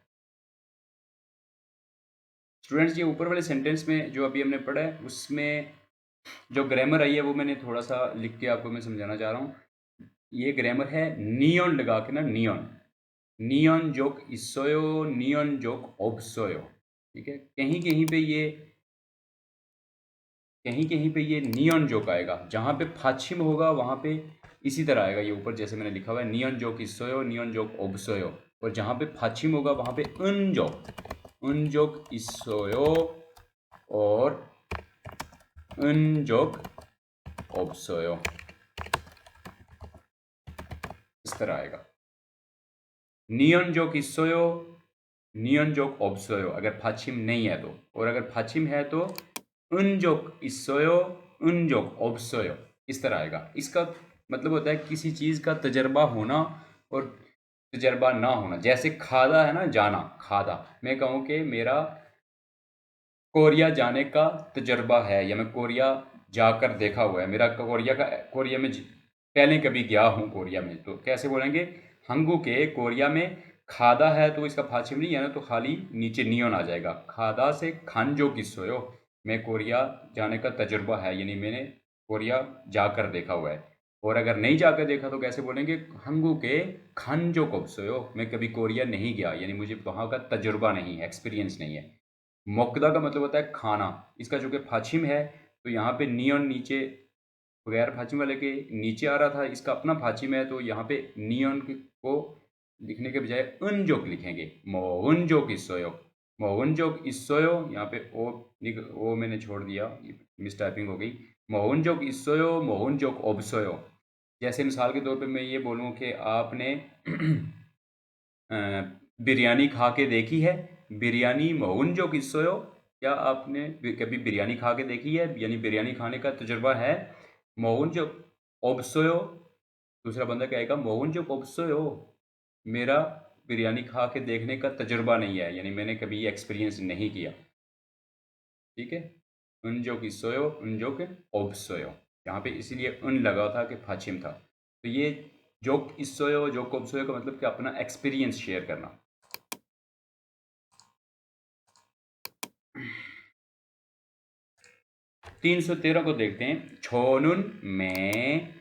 स्टूडेंट्स, ये ऊपर वाले सेंटेंस में जो अभी हमने पढ़ा है उसमें जो ग्रामर आई है वो मैंने थोड़ा सा लिख के आपको मैं समझाना चाह रहा हूँ। ये ग्रामर है नियॉन लगा के ना, नियॉन, नियॉन जोक इसोयो, नियॉन जोक ओबसोयो, ठीक है। कहीं कहीं पे ये, कहीं कहीं पे ये नियॉन जोक आएगा, जहाँ पे फाछिम होगा वहाँ पे इसी तरह आएगा, ये ऊपर जैसे मैंने लिखा हुआ है नियॉन जोक इसोयो, नियॉन जोक ओबसोयो, और जहाँ पे फाछिम होगा वहाँ पे उन जोक इसोयो और उन जोक ओबसोयो, इस तरह आएगा। नियन जोक इसोयो, नियन जोक ओबसोयो अगर फाचिम नहीं है तो, और अगर फाचिम है तो उन जोक इसोयो, उन जोक ओबसोयो, इस तरह आएगा। इसका मतलब होता है किसी चीज़ का तजर्बा होना और तजर्बा ना होना। जैसे खादा है ना, जाना, खादा, मैं कहूँ कि मेरा कोरिया जाने का तजर्बा है, या मैं कोरिया जाकर देखा हुआ है, मेरा कोरिया में पहले कभी गया हूँ कोरिया में, तो कैसे बोलेंगे, हंगू के कोरिया में खादा है, तो इसका फाचिम नहीं है ना, तो खाली नीचे नियन आ जाएगा। खादा से खानजो किस्सोयो, मैं कोरिया जाने का तजुर्बा है, यानी मैंने कोरिया जाकर देखा हुआ है। और अगर नहीं जाकर देखा तो कैसे बोलेंगे, हंगू के खानजो कोप्सोयो, मैं कभी कोरिया नहीं गया, यानी मुझे वहाँ का तजुर्बा नहीं है, एक्सपीरियंस नहीं है। मोकदा का मतलब होता है खाना, इसका जो कि फाछिम है, तो यहाँ पे नियन नीचे बगैर फाचिम वाले के नीचे आ रहा था, इसका अपना फाचिम है, तो यहाँ पे नियन को लिखने के बजाय उनजोक लिखेंगे, मोउनजोक इसोयो, मोउनजोक इसोयो, यहाँ पे ओ मैंने छोड़ दिया, मिस टाइपिंग हो गई, मोउनजोक इसोयो, मोउनजोक ओबसोयो। जैसे मिसाल के तौर पे मैं ये बोलूँ कि आपने बिरयानी खा के देखी है, बिरयानी मोउनजो किस्सोयो, क्या आपने कभी बिरयानी खा के देखी है, यानी बिरयानी खाने का तजुर्बा है। मोउनजो ओबसोयो, दूसरा बंदा कहेगा मोउनजो ओबसोयो, मेरा बिरयानी खा के देखने का तजुर्बा नहीं है, यानी मैंने कभी एक्सपीरियंस नहीं किया, ठीक है। उनजो किस्सोयो, उनजो के ओबसोयो, यहाँ पे इसीलिए उन लगा था कि फाचिम था। तो ये जोक इसोयो जोकोबसोयो का मतलब कि अपना एक्सपीरियंस शेयर करना। 313 को देखते हैं। छोनुन में,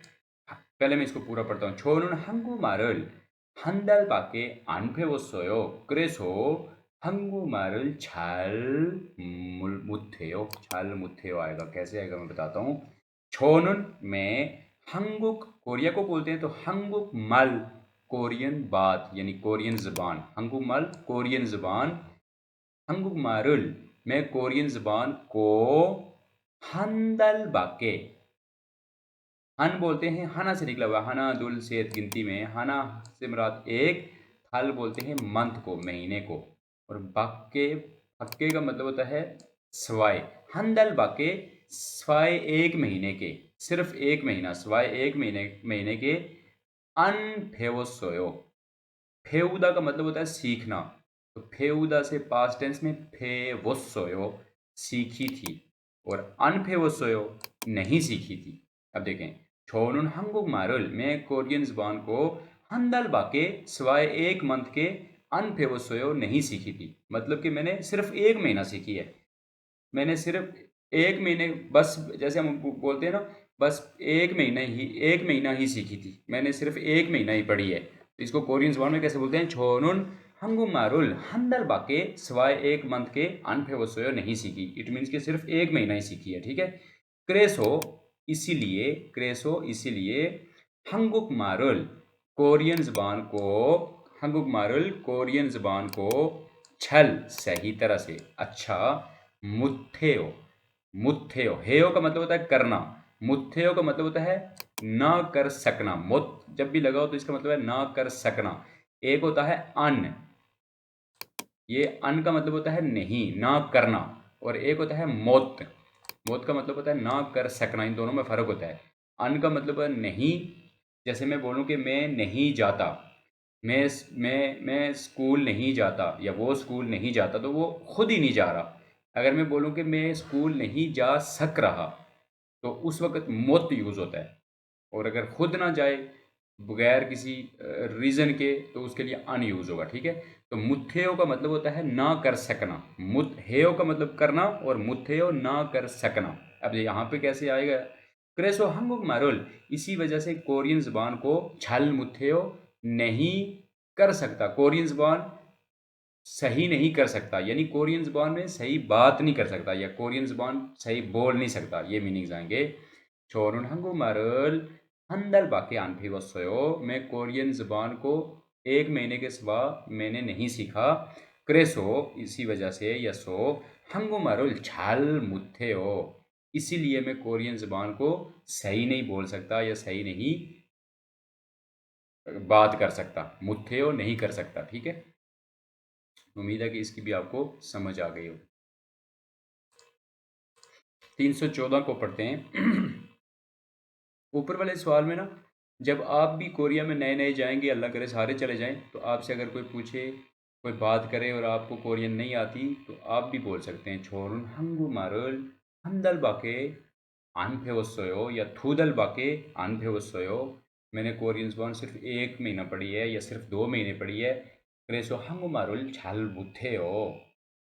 पहले मैं इसको पूरा पढ़ता हूँ। छोनुन 한국말을 한 달밖에 안 배웠어요. 그래서 한국말을 못해요. 잘 못해요 आएगा, कैसे आएगा मैं बताता हूँ। छोनुन में 한국, कोरिया को बोलते हैं तो 한국말, कोरियन बात यानी कोरियन ज़बान, 한국말 कोरियन ज़बान, 한국말을 मैं कोरियन ज़बान को 한 달밖에, हन बोलते हैं हना से निकला हुआ, हना दुल से गिनती में, हना से मुराद एक, हल बोलते हैं मंथ को, महीने को, और बाके, पक्के का मतलब होता है सवाई। हंदल बाके सवाई एक महीने के, सिर्फ एक महीना, सवाई एक महीने के। अन फेवसोयो, फेउदा का मतलब होता है सीखना, तो फेउदा से पास्ट टेंस में फेवसोयो सीखी थी, और अनफेवसोयो नहीं सीखी थी। अब देखें, छोनुन 한국말을, मैं कोरियन ज़बान को 한 달밖에 सिवाय एक मंथ के अनफेवसोयो नहीं सीखी थी, मतलब कि मैंने सिर्फ एक महीना सीखी है। मैंने सिर्फ एक महीने, बस जैसे हम बोलते हैं ना, बस एक महीना ही सीखी थी, मैंने सिर्फ एक महीना ही पढ़ी है। तो इसको कोरियन ज़बान में कैसे बोलते हैं? छोनुन 한국말을 한 달밖에 सिवाय एक मंथ के अनफेवसोयो नहीं सीखी। इट मीन्स कि सिर्फ एक महीना ही सीखी है, ठीक है। क्रेसो इसीलिए, क्रेसो इसीलिए, 한국말을 कोरियन ज़बान को, 한국말을 कोरियन ज़बान को छल सही तरह से, अच्छा, मुथेयो, मुथेयो, हेयो का मतलब होता है करना, मुथेयो का मतलब होता है ना कर सकना। मुत जब भी लगाओ तो इसका मतलब है ना कर सकना। एक होता है अन, ये अन का मतलब होता है नहीं, ना करना, और एक होता है मौत, मौत का मतलब होता है ना कर सकना। इन दोनों में फ़र्क होता है। अन का मतलब है नहीं, जैसे मैं बोलूँ कि मैं नहीं जाता, मैं स्कूल नहीं जाता, या वो स्कूल नहीं जाता, तो वो खुद ही नहीं जा रहा। अगर मैं बोलूँ कि मैं स्कूल नहीं जा सक रहा, तो उस वक्त मौत यूज़ होता है। और अगर खुद ना जाए बगैर किसी रीज़न के, तो उसके लिए अन यूज़ होगा, ठीक है। तो मुथेयो का मतलब होता है ना कर सकना, मुथेयो का मतलब करना, और मुथेयो ना कर सकना। अब यहाँ पे कैसे आएगा? क्रेसो हंगुक मारुल, इसी वजह से कोरियन ज़बान को छल मुथेयो नहीं कर सकता, कोरियन ज़बान सही नहीं कर सकता, यानी कोरियन ज़बान में सही बात नहीं कर सकता, या कोरियन ज़बान सही बोल नहीं सकता, ये मीनिंग्स आएंगे। छोरुन 한국말을 한 달밖에 안 배웠어요, मैं कोरियन ज़बान को एक महीने के सिवा मैंने नहीं सीखा। 그래서 इसी वजह से, या सो, 한국말을 잘 못해요, इसीलिए मैं कोरियन ज़बान को सही नहीं बोल सकता, या सही नहीं बात कर सकता, मुथेयो नहीं कर सकता, ठीक है। उम्मीद है कि इसकी भी आपको समझ आ गई हो। 314 को पढ़ते हैं। ऊपर वाले सवाल में ना, जब आप भी कोरिया में नए नए जाएंगे, अल्लाह करे सारे चले जाएं, तो आपसे अगर कोई पूछे, कोई बात करे और आपको कोरियन नहीं आती, तो आप भी बोल सकते हैं छोरुन 한국말을 한 달밖에 안 배웠어요, या 두 달밖에 안 배웠어요, मैंने कोरियन ज़बान सिर्फ एक महीना पढ़ी है, या सिर्फ 2 महीने पढ़ी है। 그래서 한국말을 잘 못해요,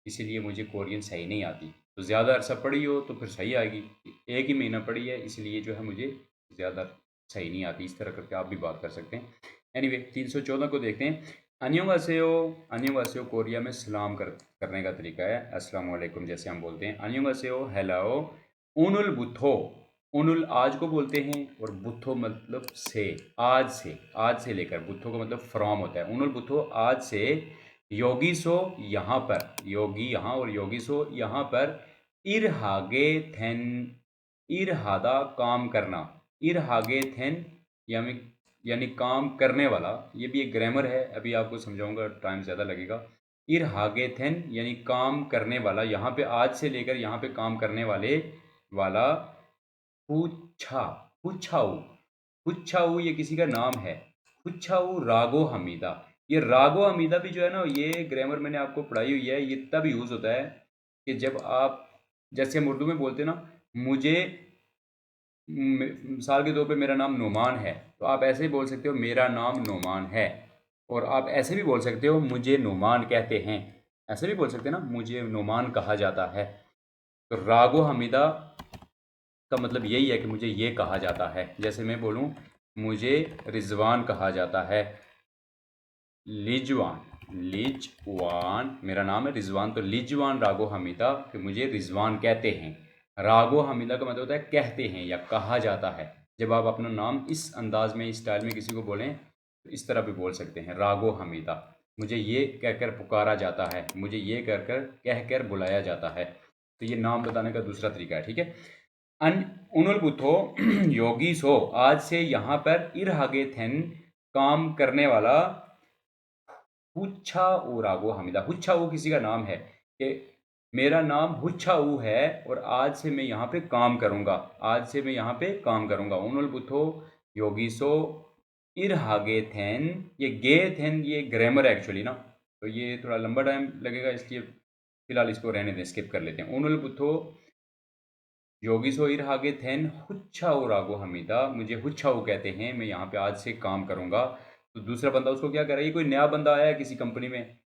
इसीलिए मुझे कोरियन सही नहीं आती। तो ज़्यादा अरसा पढ़ी हो तो फिर सही आएगी, एक ही महीना पढ़ी है इसलिए जो है मुझे ज़्यादा सही नहीं आती। इस तरह करके आप भी बात कर सकते हैं। एनीवे 314 को देखते हैं। अन्योंगासेयो, अन्योंगासेयो कोरिया में सलाम करने का तरीका है, अस्सलाम वालेकुम जैसे हम बोलते हैं। अन्योंगासेयो हेलो। उनुल बुथो, उनुल आज को बोलते हैं, और बुथो मतलब से, आज से लेकर, बुथो का मतलब फ्रॉम होता है। उनुल बुथो आज से, योगी सो यहाँ पर, योगी यहाँ और योगी सो यहाँ पर, इरहागे थेन, इरहादा काम करना, इरहागे थेन यानी यानी काम करने वाला, ये भी एक ग्रामर है, अभी आपको समझाऊंगा, टाइम ज़्यादा लगेगा। इरहागे थेन यानी काम करने वाला, यहाँ पे आज से लेकर यहाँ पे काम करने वाले वाला। पूछा, पुछाऊ, पुछाऊ ये किसी का नाम है। पुछाऊ रागो हमीदा, ये रागो हमीदा भी जो है ना, ये ग्रामर मैंने आपको पढ़ाई हुई है, ये तब यूज़ होता है कि जब आप, जैसे हम उर्दू में बोलते हैं ना, मुझे मिसाल के तौर पे मेरा नाम नोमान है, तो आप ऐसे ही बोल सकते हो मेरा नाम नोमान है। और आप ऐसे भी बोल सकते हो मुझे नोमान कहते हैं, ऐसे भी बोल सकते हैं ना, मुझे नोमान कहा जाता है। तो रागो हमीदा का मतलब यही है कि मुझे ये कहा जाता है। जैसे मैं बोलूँ मुझे रिजवान कहा जाता है, लिजवान, लिजवान मेरा नाम है रिजवान, तो लिजवान रागो हमीदा कि मुझे रिजवान कहते हैं। रागो हमीदा का मतलब होता है कहते हैं या कहा जाता है। जब आप अपना नाम इस अंदाज में, इस स्टाइल में किसी को बोलें तो इस तरह भी बोल सकते हैं, रागो हमीदा, मुझे ये कहकर पुकारा जाता है, मुझे ये कहकर बुलाया जाता है। तो ये नाम बताने का दूसरा तरीका है, ठीक है। अन उनुल बुथो योगी सो, आज से यहाँ पर इरहागे थेन काम करने वाला हुच्छा ऊ रागो हमीदा। हुच्छा ऊ किसी का नाम है कि मेरा नाम हुच्छा ऊ है और आज से मैं यहाँ पे काम करूँगा, आज से मैं यहाँ पे काम करूँगा। उनुल बुथो योगी सो इरहागे थेन, ये गे थेन ये ग्रामर है एक्चुअली ना, तो ये थोड़ा लंबा टाइम लगेगा, इसलिए फिलहाल इसको रहने दें, स्किप कर लेते हैं। उनुल बुथो योगी सो इरहागे थेन हुच्छाऊ रागो हमीदा, मुझे हुच्छाऊ कहते हैं, मैं यहाँ पे आज से काम करूँगा। तो दूसरा बंदा उसको क्या कर रहा है, ये कोई नया बंदा आया है किसी कंपनी में,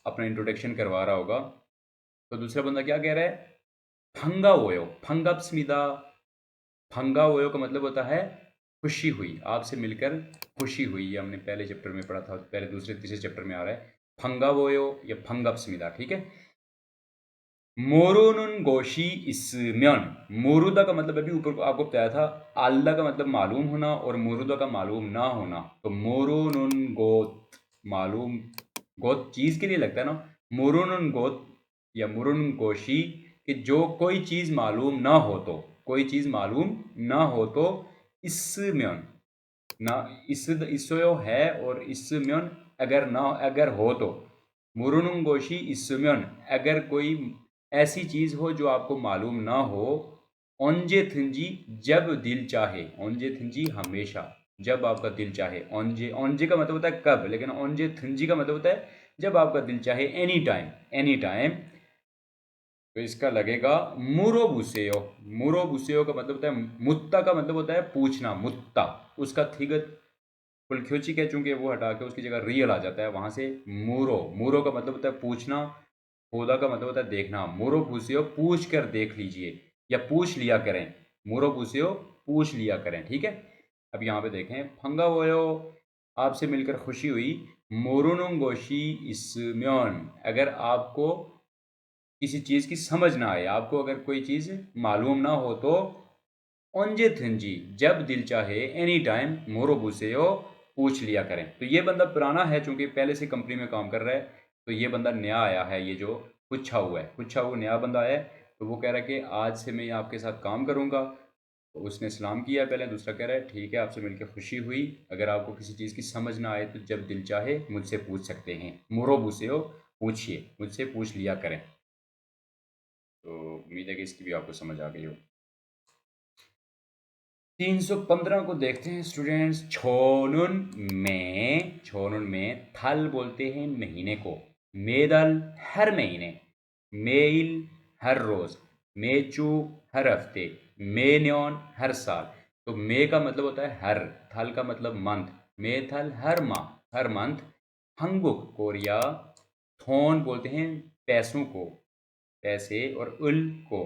अपना इंट्रोडक्शन करवा रहा होगा। तो दूसरा बंदा क्या कह रहा है, फंगा वोयो, फंगप्समिदा। फंगा वोयो का मतलब होता है खुशी हुई, आपसे मिलकर खुशी हुई। ये हमने पहले चैप्टर में पढ़ा था, पहले दूसरे तीसरे चैप्टर में आ रहा है फंगा वोयो या फंगप्समिदा, ठीक है। मोरुनुन गोशी इसम्यन, मोरुदा का मतलब अभी ऊपर आपको बताया था, आल्ला का मतलब मालूम होना और मोरुदा का मालूम ना होना। तो मोरुनुन गोत, मालूम, गोत चीज के लिए लगता है ना, मोरुनुन गोत या मुरुन गोशी, कि जो कोई चीज मालूम ना हो तो, कोई चीज मालूम ना हो तो इसम्यन ना, इसयो है और इसम्यन अगर ना, अगर हो तो, मुरुनुंगोशी इसम्यन अगर कोई ऐसी चीज हो जो आपको मालूम ना हो। ओंजे थिंजी जब दिल चाहे, ओंजे थिंजी हमेशा, जब आपका दिल चाहे। ओंजे, ओंजे का मतलब होता है कब, लेकिन ओंजे थिंजी का मतलब होता है जब आपका दिल चाहे, एनी टाइम, एनी टाइम। तो इसका लगेगा मुरो बुसेयो। मुरो बुसेयो का मतलब होता है, मुत्ता का मतलब होता है पूछना, मुत्ता, उसका थिगत पुलख्योची है, चूंकि वो हटा के उसकी जगह रियल आ जाता है, वहां से मूरो, मूरो का मतलब होता है पूछना, खोदा का मतलब होता है देखना। मूरो पूछियो, पूछ कर देख लीजिए या पूछ लिया करें, मूरो पूछियो पूछ लिया करें, ठीक है। अब यहाँ पे देखें, फंगा वोयो आपसे मिलकर खुशी हुई, मोरुनुंगोशी इसम्योन अगर आपको किसी चीज़ की समझ ना आए, आपको अगर कोई चीज़ मालूम ना हो तो ओंजे थिंजी जब दिल चाहे, एनी टाइम मोरो बुसेयो पूछ लिया करें। तो ये बंदा पुराना है, चूंकि पहले से कंपनी में काम कर रहा है, तो ये बंदा नया आया है, ये जो कुछ हुआ है, कुछ हुआ नया बंदा है। तो वो कह रहा है कि आज से मैं आपके साथ काम करूँगा। तो उसने सलाम किया पहले, दूसरा कह रहा है ठीक है आपसे मिलकर खुशी हुई, अगर आपको किसी चीज़ की समझ ना आए तो जब दिल चाहे मुझसे पूछ सकते हैं, मोरो बुसेयो पूछिए, मुझसे पूछ लिया करें। तो उम्मीद है कि इसकी भी आपको समझ आ गई हो। 315 को देखते हैं स्टूडेंट्स। छोनुन में थल बोलते हैं महीने को, मेदल हर महीने, मेल हर रोज, मेचू हर हफ्ते, मेन्योन हर साल। तो मे का मतलब होता है हर, थल का मतलब मंथ, मे थल हर माह, हर मंथ। हंगुक कोरिया, थोन बोलते हैं पैसों को, पैसे, और उल को,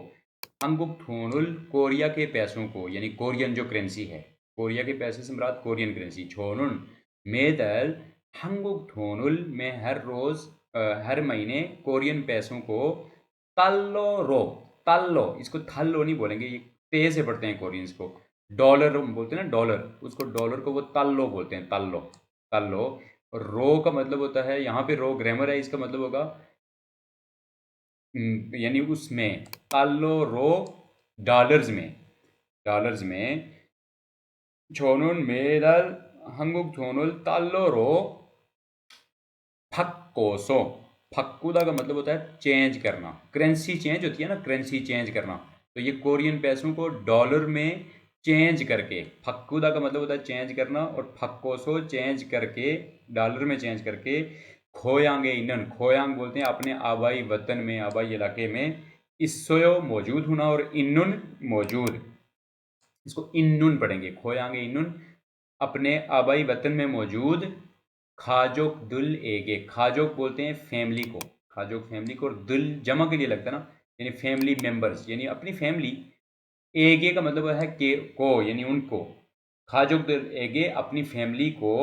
हंगुक थोनुल कोरिया के पैसों को, यानी कोरियन जो करेंसी है, कोरिया के पैसे से मुराद कोरियन करेंसी। छोनुन मेदल हंगुक थोनुल में हर रोज, हर महीने कोरियन पैसों को तल्लो रो, तल्लो, इसको थल्लो नहीं बोलेंगे, ये तेज से पढ़ते हैं कोरियंस को। डॉलर बोलते हैं ना, डॉलर, उसको डॉलर को वो तल्लो बोलते हैं, तल्लो, तल्लो। और रो का मतलब होता है, यहाँ पे रो ग्रामर है, इसका मतलब होगा यानी उसमें, तालो रो डॉलर्स में, डॉलर्स में। छोनुन मेदल हंगुक छोनुल तालो रो फक्कोसो, फक्कुदा का मतलब होता है चेंज करना, करेंसी चेंज होती है ना, करेंसी चेंज करना। तो ये कोरियन पैसों को डॉलर में चेंज करके, फक्कुदा का मतलब होता है चेंज करना, और फक्कोसो चेंज करके, डॉलर में चेंज करके। खोयांगे इनन, खोयांग बोलते हैं अपने आबाई वतन में, आबाई इलाके में, इसोयो मौजूद होना, और इन्नुन मौजूद, इसको इन्नुन पढ़ेंगे, खोयांगे इन्नुन अपने आबाई वतन में मौजूद खाजोक दुल एगे। खाजोक बोलते हैं फैमिली को, खाजोक फैमिली को, और दुल जमा के लिए लगता है ना, यानी फैमिली मेंबर्स, यानी अपनी फैमिली। एगे का मतलब है के को, यानी उनको। खाजोक दुल एगे अपनी फैमिली को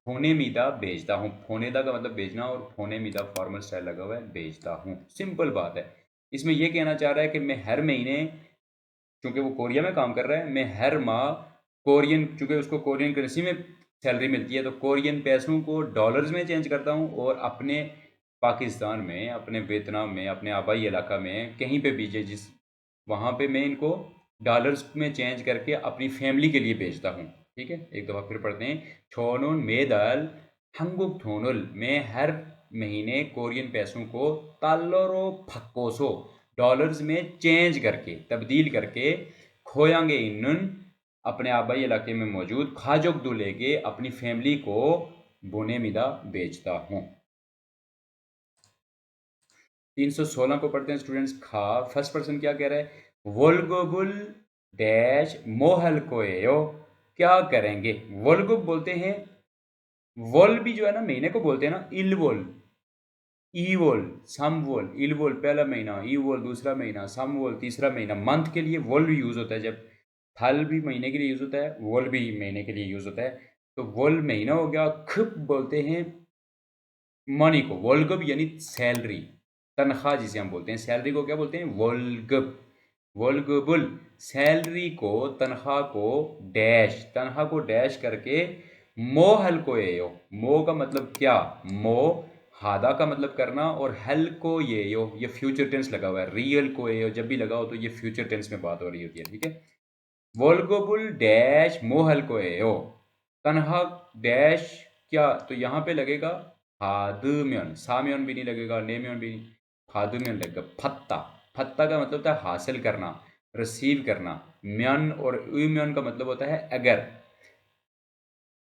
फोने मीदा भेजता हूँ। फोनेदा का मतलब भेजना, और फोने मीदा फॉर्मल स्टाइल लगा हुआ है, भेजता हूँ। सिंपल बात है। इसमें यह कहना चाह रहा है कि मैं हर महीने, चूंकि वो कोरिया में काम कर रहा है, मैं हर माह कोरियन, चूंकि उसको कोरियन करेंसी में सैलरी मिलती है, तो कोरियन पैसों को डॉलर्स में चेंज करता हूँ, और अपने पाकिस्तान में, अपने वियतनाम में, अपने आबाई इलाका में कहीं पे भी जिस वहाँ पे मैं इनको डॉलर्स में चेंज करके अपनी फैमिली के लिए भेजता हूँ। ठीक है, एक दफ़ा फिर पढ़ते हैं। छोनुन मेदल हंगुक थोनुल, मैं हर महीने कोरियन पैसों को ताल्लोरो फक्कोसो डॉलर्स में चेंज करके, तब्दील करके, खोयांगे इन्नुन अपने आबाई इलाके में मौजूद खाजोक दो लेके अपनी फैमिली को बोने मिदा बेचता हूँ। 316 को पढ़ते हैं स्टूडेंट्स। खा फर्स्ट पर्सन क्या कह रहा है? वोल्गोबुल डैश मोहल कोयो, क्या करेंगे? वोल्गुब बोलते हैं, वोल भी जो है ना महीने को बोलते हैं ना, इलवोल, ईवोल, समवोल, इलवोल पहला महीना, ईवोल दूसरा महीना, समवोल तीसरा महीना। मंथ के लिए वोल भी यूज़ होता है, जब थल भी महीने के लिए यूज़ होता है, वोल भी महीने के लिए यूज़ होता है। तो वोल महीना हो गया। खप बोलते हैं मनी को, वोल्गब यानी सैलरी, तनख्वाह जिसे हम बोलते हैं, सैलरी को क्या बोलते हैं? वोल्गब, वोल्गबुल, सैलरी को, तनख्वाह को डैश, तनख्वाह को डैश करके मोहल को एयो। मो का मतलब क्या? मो, हादा का मतलब करना, और हल को ये यो, ये फ्यूचर टेंस लगा हुआ है। रियल को एयो जब भी लगा हो तो ये फ्यूचर टेंस में बात हो रही होती है। ठीक है, वोल्गोबुल डैश मोहल को एयो, तनहा डैश क्या, तो यहाँ पे लगेगा हादम्यन, साम्यन भी नहीं लगेगा, नेम्यन भी नहीं, हादम्यन लगेगा। फत्ता, फत्ता का मतलब होता है हासिल करना, रिसीव करना। म्यन और म्यन का मतलब होता है अगर,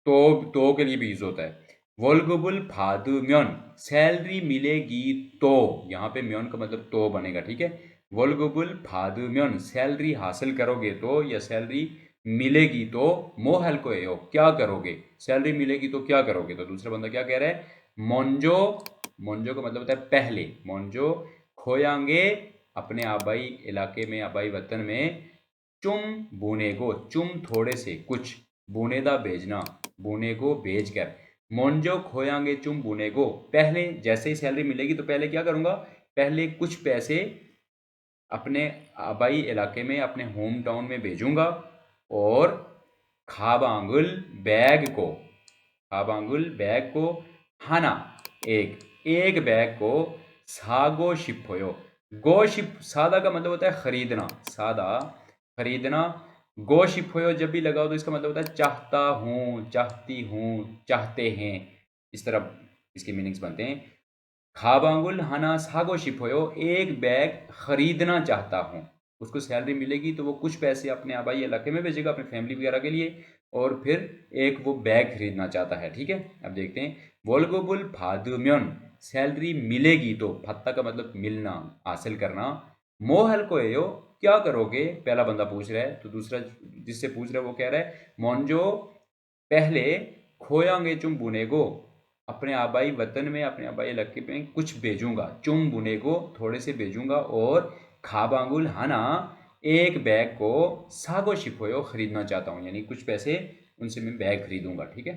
तो के लिए भी यूज होता है। वोल्गुबुल फादु म्योन, सैलरी मिलेगी तो, यहाँ पे म्योन का मतलब तो बनेगा। ठीक है, वोल्गुबुल फादु म्योन, सैलरी हासिल करोगे तो, या सैलरी मिलेगी तो, मोहल को एयो, क्या करोगे? सैलरी मिलेगी तो क्या करोगे? तो दूसरा बंदा क्या कह रहा है? मोंजो, मोंजो का मतलब होता है पहले, मोंजो खोयांगे अपने आबाई इलाके में, आबाई वतन में, चुम बुने को, चुम थोड़े से, कुछ, बुनेदा भेजना, बुने को भेज कर। मोंजो खोयांगे चुम बुने को, पहले जैसे ही सैलरी मिलेगी तो पहले क्या करूंगा? पहले कुछ पैसे अपने आबाई इलाके में, अपने होम टाउन में भेजूंगा, और खाबांगुल बैग को, खाबांगुल बैग को, हाना एक, एक बैग को, सागो शिप होयो, गो शिप, सादा का मतलब होता है खरीदना, सादा खरीदना। गो शिप होयो जब भी लगाओ तो इसका मतलब होता है चाहता हूँ, चाहती हूँ, चाहते हैं, इस तरह इसके मीनिंग्स बनते हैं। खाबांगुल हना सागो शिप होयो, एक बैग खरीदना चाहता हूँ। उसको सैलरी मिलेगी तो वो कुछ पैसे अपने आबाई इलाके में भेजेगा, अपने फैमिली वगैरह के लिए, और फिर एक वो बैग खरीदना चाहता है। ठीक है, अब देखते हैं। वोल्गोबुल फादुम्यन, सैलरी मिलेगी तो, फत्ता का मतलब मिलना, हासिल करना। मोहल को एयो, क्या करोगे? पहला बंदा पूछ रहा है, तो दूसरा जिससे पूछ रहा है वो कह रहा है मोंजो पहले खोयांगे चुम बुने को, अपने आबाई वतन में, अपने आबाई इलाके में कुछ भेजूंगा, चुम बुने को थोड़े से भेजूंगा, और खाबांगुल हाना एक बैग को, सागो शिपोयो खरीदना चाहता हूँ, यानी कुछ पैसे उनसे मैं बैग खरीदूंगा। ठीक है,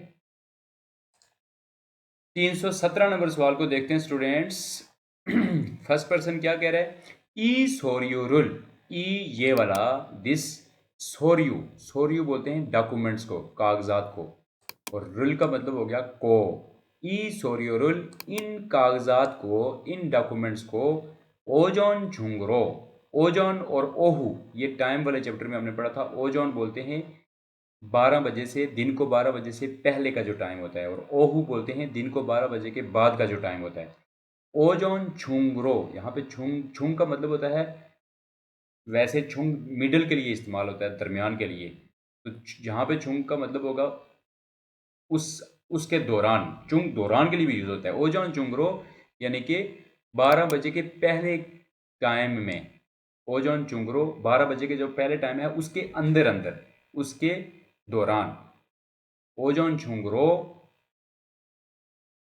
317 नंबर सवाल को देखते हैं स्टूडेंट्स। फर्स्ट पर्सन क्या कह रहा है? ई सोरियोरुल, ई ये वाला, दिस सोरियू, सोरियू बोलते हैं डॉक्यूमेंट्स को, कागजात को, और रुल का मतलब हो गया को। ई सोरियोरुल, इन कागजात को, इन डॉक्यूमेंट्स को, ओजोन झुंगरो, ओजोन और ओहू, ये टाइम वाले चैप्टर में हमने पढ़ा था। ओजोन बोलते हैं 12 बजे से, दिन को 12 बजे से पहले का जो टाइम होता है, और ओहू बोलते हैं दिन को 12 बजे के बाद का जो टाइम होता है। ओजोन छुंगरो, यहाँ पे छुंग, छुंग का मतलब होता है, वैसे छुंग मिडल के लिए इस्तेमाल होता है, दरमियान के लिए, तो जहाँ पे छुंग का मतलब होगा उस, उसके दौरान, चुंग दौरान के लिए भी यूज होता है। ओजोन चुंगरो, यानी कि 12 बजे के पहले टाइम में, ओजोन चुंगरो 12 बजे के जो पहले टाइम है उसके अंदर अंदर, उसके दौरान। ओजोन चुंगरो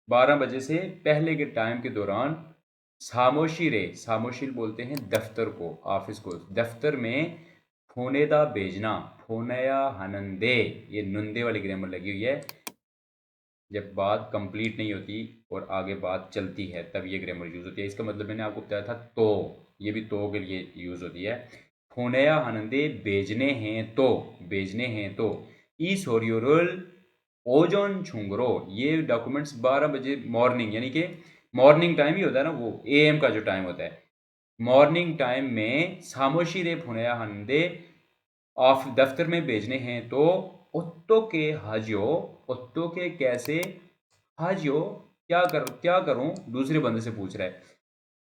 12 बजे से पहले के टाइम के दौरान सामोशिरे, सामोशिल बोलते हैं दफ्तर को, ऑफिस को, दफ्तर में फोनेदा भेजना, फोनया हनंदे, ये नुंदे वाली ग्रामर लगी हुई है। जब बात कंप्लीट नहीं होती और आगे बात चलती है तब ये ग्रामर यूज़ होती है। इसका मतलब मैंने आपको बताया था तो, ये भी तो के लिए यूज़ होती है। फोनया हनंदे भेजने हैं तो, भेजने हैं तो। ई सोरियोरुल ओजोन छुंगरो, ये डॉक्यूमेंट्स 12 बजे मॉर्निंग, यानी कि मॉर्निंग टाइम ही होता है ना, वो AM का जो टाइम होता है, मॉर्निंग टाइम में सामोशी रे फोनया हनंदे ऑफ दफ्तर में भेजने हैं तो ओत्तो के हाजियो, ओत्तो के कैसे हाजियो, क्या करूं, दूसरे बंदे से पूछ रहा है।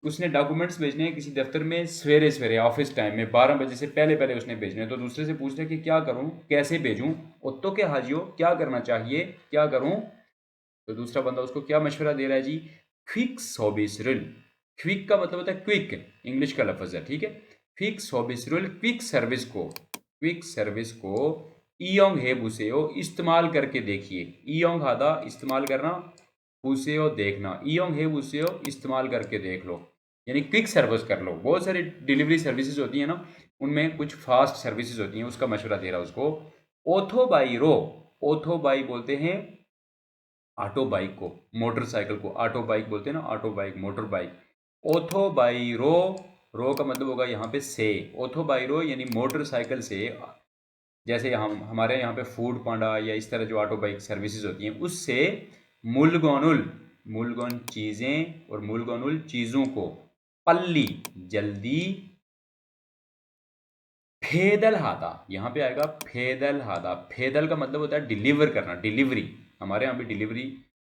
उसने डॉक्यूमेंट्स भेजने हैं किसी दफ्तर में सवेरे सवेरे ऑफिस टाइम में 12 बजे से पहले पहले उसने भेजने हैं, तो दूसरे से पूछ रहा है कि क्या करूं, कैसे भेजूं, ओत्तो के हाजियो, क्या करना चाहिए, क्या करूं। तो दूसरा बंदा उसको क्या मशवरा दे रहा है जी, क्विक सोबिसरुल। क्विक का मतलब होता है क्विक, इंग्लिश का लफ्ज है, ठीक है। क्विक सोबिसरुल, क्विक सर्विस को, क्विक सर्विस को ईयोंग हे बुसेओ, इस्तेमाल करके देखिए। ईयोंग हादा इस्तेमाल करना, बुसेओ देखना, ईयोंग हे बुसेओ इस्तेमाल करके देख लो, यानी क्विक सर्विस कर लो। बहुत सारी डिलीवरी सर्विसेज होती है ना, उनमें कुछ फास्ट सर्विसेज होती हैं, उसका मशवरा दे रहा है उसको। ओथो बाई रो, ओथो बाई बोलते हैं ऑटो बाइक को, मोटरसाइकिल को ऑटो बाइक बोलते हैं ना, ऑटो बाइक, मोटर बाइक। ओथो बाई रो का मतलब होगा यहाँ पे से, ओथो बाई रो यानी मोटरसाइकिल से। जैसे हम हमारे यहाँ पे फूड पांडा या इस तरह जो ऑटो बाइक सर्विसेज होती हैं उससे मुलगोनुल, मुलगोन चीज़ें और मुलगोनुल चीज़ों को, पल्ली जल्दी, फेदल हादा, यहाँ पे आएगा फेदल हादा। फेदल का मतलब होता है डिलीवर करना, डिलीवरी। हमारे यहाँ पे डिलीवरी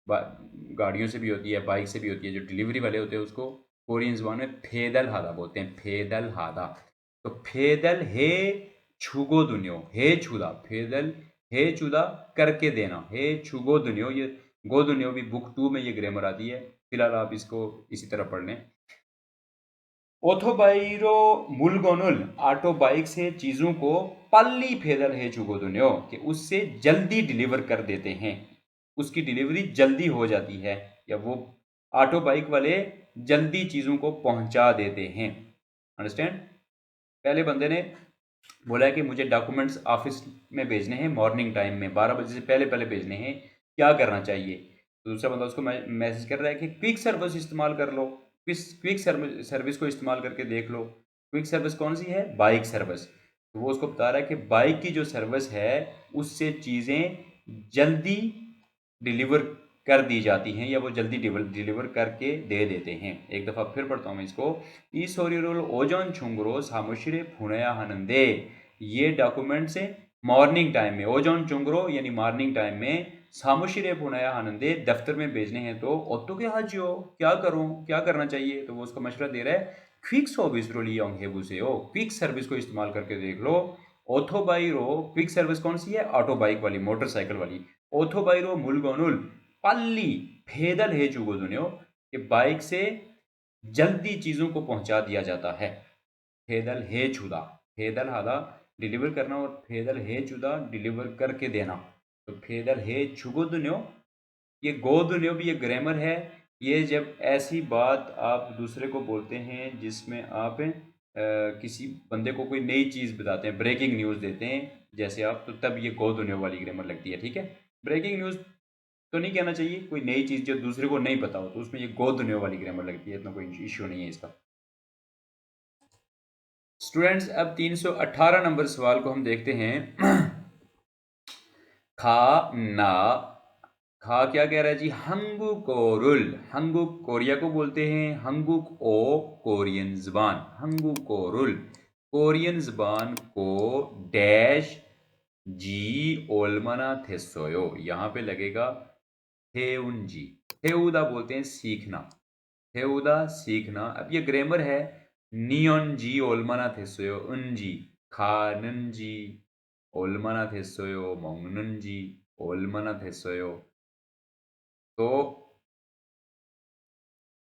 गाड़ियों से भी होती है, बाइक से भी होती है। जो डिलीवरी वाले होते हैं उसको कोरियन ज़बान में फेदल हादा बोलते हैं, फेदल हादा। तो फेदल हे छुगो दुनियो, हे छुदा, फेदल हे चुदा करके देना, हे छुगो दुनियो। ये गो दुनियो भी बुक 2 में ये ग्रामर आती है, फिलहाल आप इसको इसी तरह पढ़ लें। ओथोबाइरो मुलगोनुल, ऑटो बाइक से चीज़ों को पल्ली फेदल है चुगोदुन्यो, कि उससे जल्दी डिलीवर कर देते हैं, उसकी डिलीवरी जल्दी हो जाती है, या वो ऑटो बाइक वाले जल्दी चीज़ों को पहुंचा देते हैं। अंडरस्टैंड। पहले बंदे ने बोला है कि मुझे डॉक्यूमेंट्स ऑफिस में भेजने हैं मॉर्निंग टाइम में, 12 बजे से पहले पहले भेजने हैं, क्या करना चाहिए। तो दूसरा बंदा उसको मैसेज कर रहा है कि क्विक सर्विस इस्तेमाल कर लो, क्विक सर्विस को इस्तेमाल करके देख लो। क्विक सर्विस कौन सी है, बाइक सर्विस। तो वो उसको बता रहा है कि बाइक की जो सर्विस है उससे चीज़ें जल्दी डिलीवर कर दी जाती हैं, या वो जल्दी डिलीवर करके दे देते हैं। एक दफ़ा फिर पढ़ता हूँ मैं इसको। ई सोरियोल ओजोन छुंगरो सामुशिरे फुनया हनंदे, ये डॉक्यूमेंट से मॉर्निंग टाइम में, ओजोन चुंगरो यानी मॉर्निंग टाइम में, सामुशिरे फुनया हनंदे दफ्तर में भेजने हैं तो ओत्तो के हाजियो, क्या करूं, क्या करना चाहिए। तो वो उसको मशवरा दे रहा है, क्विक सर्विस रोलियोंग हेबुसे हो, क्विक सर्विस को इस्तेमाल करके देख लो। ओथो बाई रो, क्विक सर्विस कौन सी है, ऑटो बाइक वाली, मोटरसाइकिल वाली। ओथो बाई रो मुलगोनुल पल्ली फेदल है चुगोदुन्यो, कि बाइक से जल्दी चीज़ों को पहुंचा दिया जाता है। फेदल हे चुदा, फेदल हादा डिलीवर करना, और फेदल हे चुदा डिलीवर करके देना। तो फेदल हे छुगोदुन्यो, ये गोदुन्यो भी ये ग्रामर है। ये जब ऐसी बात आप दूसरे को बोलते हैं जिसमें आप किसी बंदे को कोई नई चीज़ बताते हैं, ब्रेकिंग न्यूज़ देते हैं जैसे आप, तो तब ये गोदुन्यो वाली ग्रामर लगती है, ठीक है। ब्रेकिंग न्यूज़ तो नहीं कहना चाहिए, कोई नई चीज़ जो दूसरे को नहीं पता हो, तो उसमें ये गोदुन्यो वाली ग्रामर लगती है, इतना कोई इश्यू नहीं है इसका। स्टूडेंट्स अब 318 नंबर सवाल को हम देखते हैं। खा ना, खा क्या कह रहा है जी, हंगुक ओरुल, हंगुक कोरिया को बोलते हैं, हंगुक ओ कोरियन जबान, हंगुक ओरुल कोरियन जबान को डैश जी ओलमना थेसोयो, यहाँ पे लगेगा हेउनजी। हेउदा बोलते हैं सीखना, हेउदा सीखना। अब ये ग्रामर है, नियोनजी ओलमना थेसोयो उनजी, खाननजी ओलमना थेसोयो मोंगनजी ओलमना थेसोयो। तो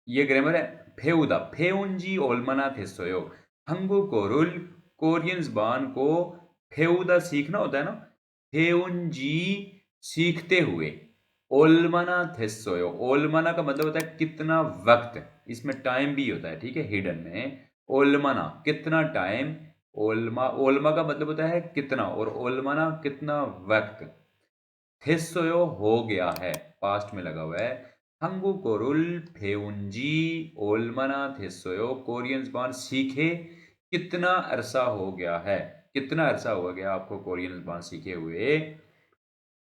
ये ग्रामर है फेउदा, फेउनजी ओलमना थेसोयो, 한국어를 कोरियन जबान को फेउदा सीखना होता है ना, फेउनजी सीखते हुए ओलमना थेस्सोयो। ओलमना का मतलब होता है कितना वक्त, इसमें टाइम भी होता है, ठीक है, हिडन में। ओलमना कितना टाइम, ओलमा, ओलमा का मतलब होता है कितना, और ओलमना कितना वक्त। थेस्सोयो हो गया है, पास्ट में लगा हुआ है। 한국어를 배운지 얼마나 됐어요? कोरियन जबान सीखे कितना अरसा हो गया है, कितना अरसा हो गया आपको कोरियन जबान सीखे हुए।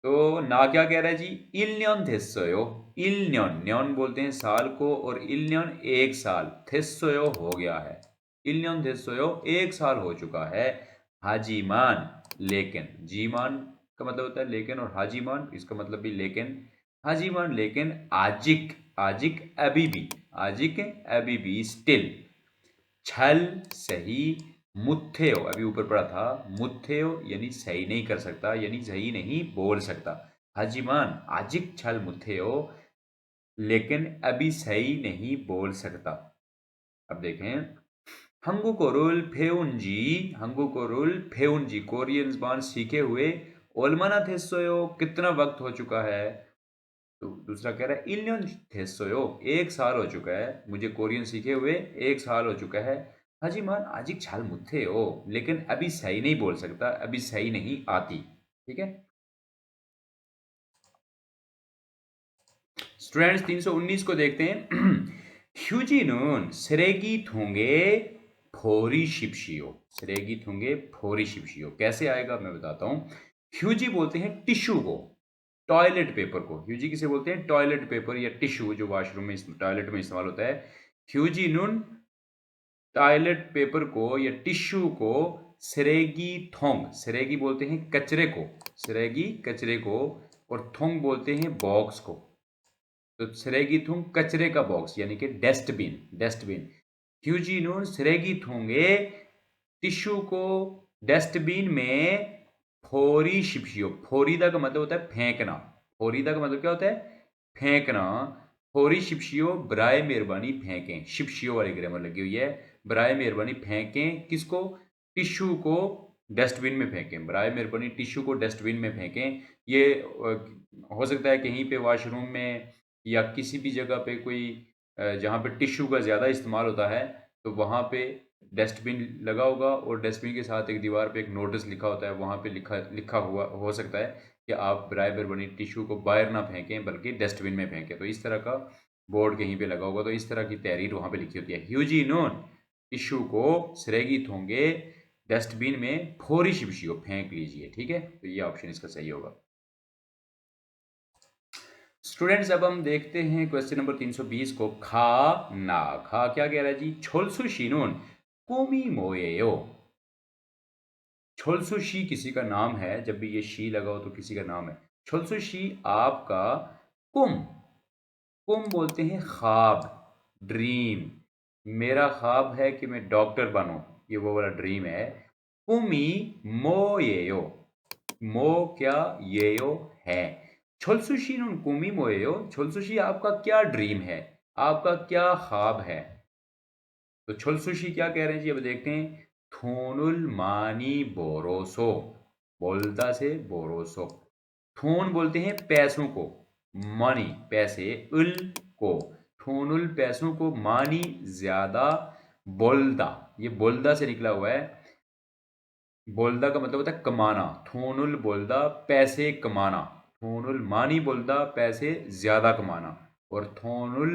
तो ना क्या कह रहा है जी, 1년 됐어요। 1년, न्योन बोलते हैं साल को, और 1년 एक साल, 됐어요 हो गया है। 1년 됐어요 एक साल हो चुका है। हाजीमान लेकिन, जीमान का मतलब होता है लेकिन, और हाजीमान इसका मतलब भी लेकिन। हाजीमान लेकिन, आजिक, आजिक अभी भी, आजिक अभी भी, स्टिल। छल सही, मुथेओ अभी ऊपर पड़ा था, मुथेओ यानी सही नहीं कर सकता, यानी सही नहीं बोल सकता। हाजीमान आजिक छल मुथेओ, लेकिन अभी सही नहीं बोल सकता। अब देखें, 한국어를 배운지, 한국어를 배운지 कोरियन ज़बान सीखे हुए 얼마나 됐어요 कितना वक्त हो चुका है। तो दूसरा कह रहा है 1년 됐어요 एक साल हो चुका है, मुझे कोरियन सीखे हुए एक साल हो चुका है। 하지만 아직 잘 못해요, लेकिन अभी सही नहीं बोल सकता, अभी सही नहीं आती, ठीक है। स्टूडेंट्स 319 को देखते हैं। 휴지는 쓰레기통에 버리십시오। 쓰레기통에 버리십시오 कैसे आएगा मैं बताता हूँ। ह्यूजी बोलते हैं टिश्यू को, टॉयलेट पेपर को। ह्यूजी किसे बोलते हैं, टॉयलेट पेपर या टिश्यू जो वॉशरूम में, टॉयलेट में इस्तेमाल होता है। ह्यूजी नून टॉयलेट पेपर को या टिश्यू को, सिरेगी थोंग, सिरेगी बोलते हैं कचरे को, सिरेगी कचरे को, और थोंग बोलते हैं बॉक्स को। तो सिरेगी थोंग कचरे का बॉक्स यानी कि डस्टबिन, डस्टबिन। ह्यूजीनून सिरेगी थोंगे टिश्यू को डस्टबिन में फोरी शिप्शियो। फोरीदा का मतलब होता है फेंकना, फोरीदा का मतलब क्या होता है, फेंकना। फोरी शिप्शियो बराए मेहरबानी फेंकें, शिप्शियो वाली ग्रामर लगी हुई है। बराए मेहरबानी फेंकें किसको, टिश्यू को डस्टबिन में फेंकें, बराए मेहरबानी टिश्यू को डस्टबिन में फेंकें। ये हो सकता है कहीं पे वॉशरूम में या किसी भी जगह पे कोई जहाँ पे टिश्यू का ज़्यादा इस्तेमाल होता है, तो वहाँ पे डस्टबिन लगा होगा, और डस्टबिन के साथ एक दीवार पे एक नोटिस लिखा होता है, वहाँ पे लिखा लिखा हुआ हो सकता है कि आप बराए मेहरबानी टिश्यू को बाहर ना फेंकें बल्कि डस्टबिन में फेंकें। तो इस तरह का बोर्ड कहीं पे लगा होगा, तो इस तरह की तहरीर वहाँ पे लिखी होती है। ह्यूजी नोन टिश्यू को सिरेगी थोंगे डस्टबिन में फोरी शिपशियो फेंक लीजिए, ठीक है। तो ये ऑप्शन इसका सही होगा। स्टूडेंट्स अब हम देखते हैं क्वेश्चन नंबर 320 को। खा ना, खा क्या कह रहा है जी, छोलसु शीनून कोमी मोएयो। छोलसु शी किसी का नाम है, जब भी ये शी लगा हो तो किसी का नाम है। छोलसु शी आपका, कुम, कुम बोलते हैं ख्वाब, ड्रीम। मेरा ख्वाब है कि मैं डॉक्टर बनूं, ये वो वाला ड्रीम है। कुमी मोएयो, मो क्या, येयो है। छोलसुशी नुन कुमी मोएयो, छोलसुशी आपका क्या ड्रीम है, आपका क्या ख्वाब है। तो छोलसुशी क्या कह रहे हैं जी, अब देखते हैं। थोनुल मानी बोरोसो, बोलता से बोरोसो। थोन बोलते हैं पैसों को, मनी पैसे, उल को, थोनुल पैसों को, मानी ज्यादा, बोलदा ये बोलदा से निकला हुआ है। बोलदा का मतलब होता है कमाना, थोनुल बोलदा पैसे कमाना, थोनुल मानी बोलदा पैसे ज्यादा कमाना, और थोनुल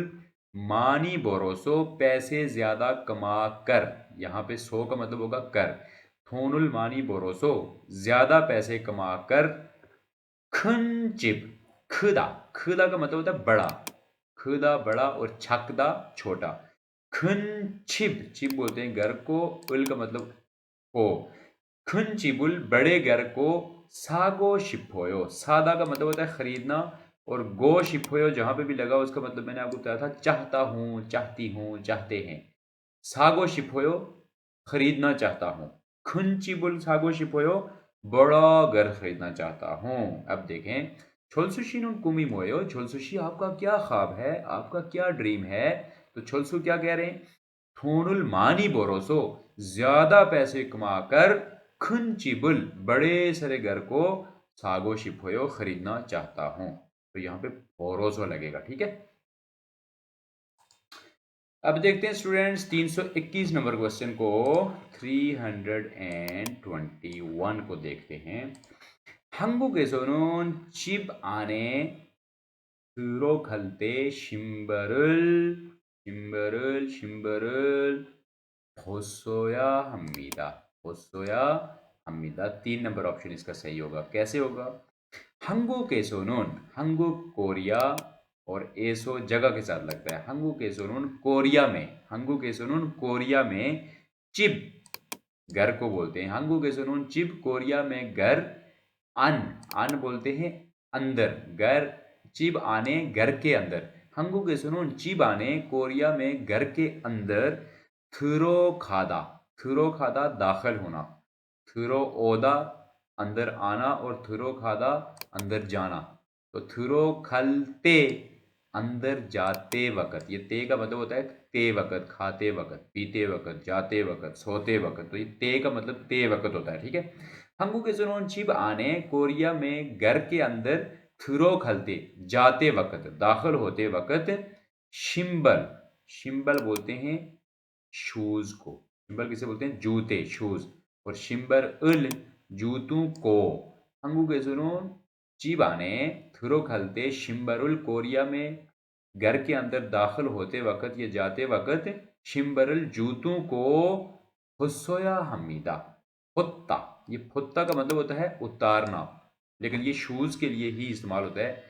मानी बोरोसो पैसे ज्यादा कमा कर। यहाँ पे सो का मतलब होगा कर। थोनुल मानी बोरोसो ज्यादा पैसे कमा कर, खनचिप, खुदा, खुदा का मतलब होता है बड़ा, खुदा बड़ा, और छकदा छोटा। खनचिप, चिप बोलते हैं घर को, उल का मतलब को। खुनचिबुल बड़े घर को, सागो शिपोयो, सादा का मतलब होता है खरीदना, और गो शिपोयो जहां पे भी लगा उसका मतलब मैंने आपको बताया था चाहता हूं, चाहती हूं, चाहते हैं। सागो शिपोयो खरीदना चाहता हूं, खुनचिबुल सागो शिपोयो बड़ा घर खरीदना चाहता हूं। अब देखें, छोलसुशी नुन कुमी मोयो, छोलसुशी आपका क्या ख्वाब है, आपका क्या ड्रीम है। तो छोलसु क्या कह रहे हैं, थोनुल मानी बोरोसो, ज्यादा पैसे कमाकर खुनचिबुल, बड़े सारे घर को सागो शिपोयो खरीदना चाहता हूं। तो यहाँ पे बोरोसो लगेगा, ठीक है। अब देखते हैं स्टूडेंट्स 321 नंबर क्वेश्चन को, 321 को देखते हैं। 한국에서는 집 안에 들어갈 때 신발을 벗어야 합니다. 벗어야 합니다. 3 नंबर ऑप्शन इसका सही होगा। कैसे होगा? 한국에서는, 한국 कोरिया और एसो जगह के साथ लगता है। 한국에서는 कोरिया में, 한국에서는 कोरिया में चिब, घर को बोलते हैं। 한국에서는 चिब, कोरिया में घर, अन बोलते हैं अंदर, घर, चिब आने घर के अंदर। 한국에서는 चिब आने कोरिया में घर के अंदर, 들어가다 दाखिल होना, 들어오다 अंदर आना और 들어가다 अंदर जाना। तो 들어갈때 अंदर जाते वक्त, ये ते का मतलब होता है ते वक्त, खाते वक्त, पीते वक्त, जाते वक्त, सोते वक्त। तो ये ते का मतलब ते वक्त होता है, ठीक है। 한국에서는 집 안에, कोरिया में घर के अंदर, 들어갈때 जाते वक्त, दाखिल होते वक्त, शिम्बल बोलते हैं शूज को। शिम्बल किसे बोलते हैं? जूते, शूज। और शिम्बल जूतों को। 한국에서는 집 안에 들어갈 때 शिम्बरुल, कोरिया में घर के अंदर दाखिल होते वक्त या जाते वक्त शिम्बरुल जूतों को हुस्सोया हमीदा, फुत्ता, ये फुत्ता का मतलब होता है उतारना, लेकिन ये शूज के लिए ही इस्तेमाल होता है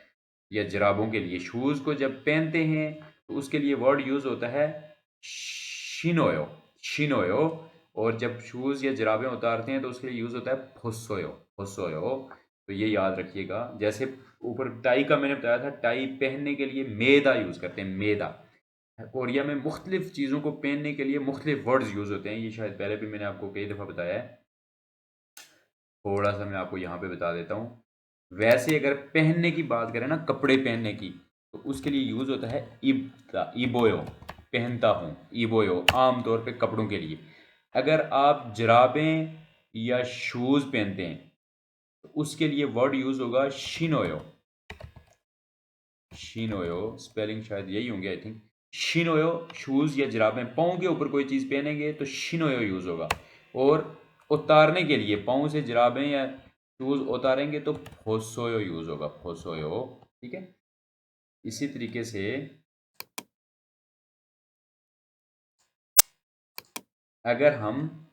या जराबों के लिए। शूज को जब पहनते हैं तो उसके लिए वर्ड यूज होता है शिनोयो, शिनोयो। और जब शूज या जराबें उतारते हैं तो उसके लिए यूज होता है फुस्सोयो, फुस्सोयो। तो ये याद रखिएगा। जैसे ऊपर टाई का मैंने बताया था, टाई पहनने के लिए मेदा यूज करते हैं, मेदा। कोरिया में मुख्तलिफ चीज़ों को पहनने के लिए मुख्तलिफ वर्ड्स यूज होते हैं। ये शायद पहले भी मैंने आपको कई दफ़ा बताया है, थोड़ा सा मैं आपको यहाँ पे बता देता हूँ। वैसे अगर पहनने की बात करें ना, कपड़े पहनने की, तो उसके लिए यूज होता है इबोयो, पहनता हूँ, इबोयो, आमतौर पे कपड़ों के लिए। अगर आप जराबें या शूज पहनते हैं तो उसके लिए वर्ड यूज होगा शिनोयो, शिनोयो, स्पेलिंग शायद यही होंगे आई थिंक। शिनोयो, शूज या जराबें, पाँव के ऊपर कोई चीज़ पहनेंगे तो शिनोयो यूज होगा। और उतारने के लिए, पाँव से जराबें या शूज उतारेंगे तो फोसोयो यूज होगा, फोसोयो, ठीक है। इसी तरीके से अगर हम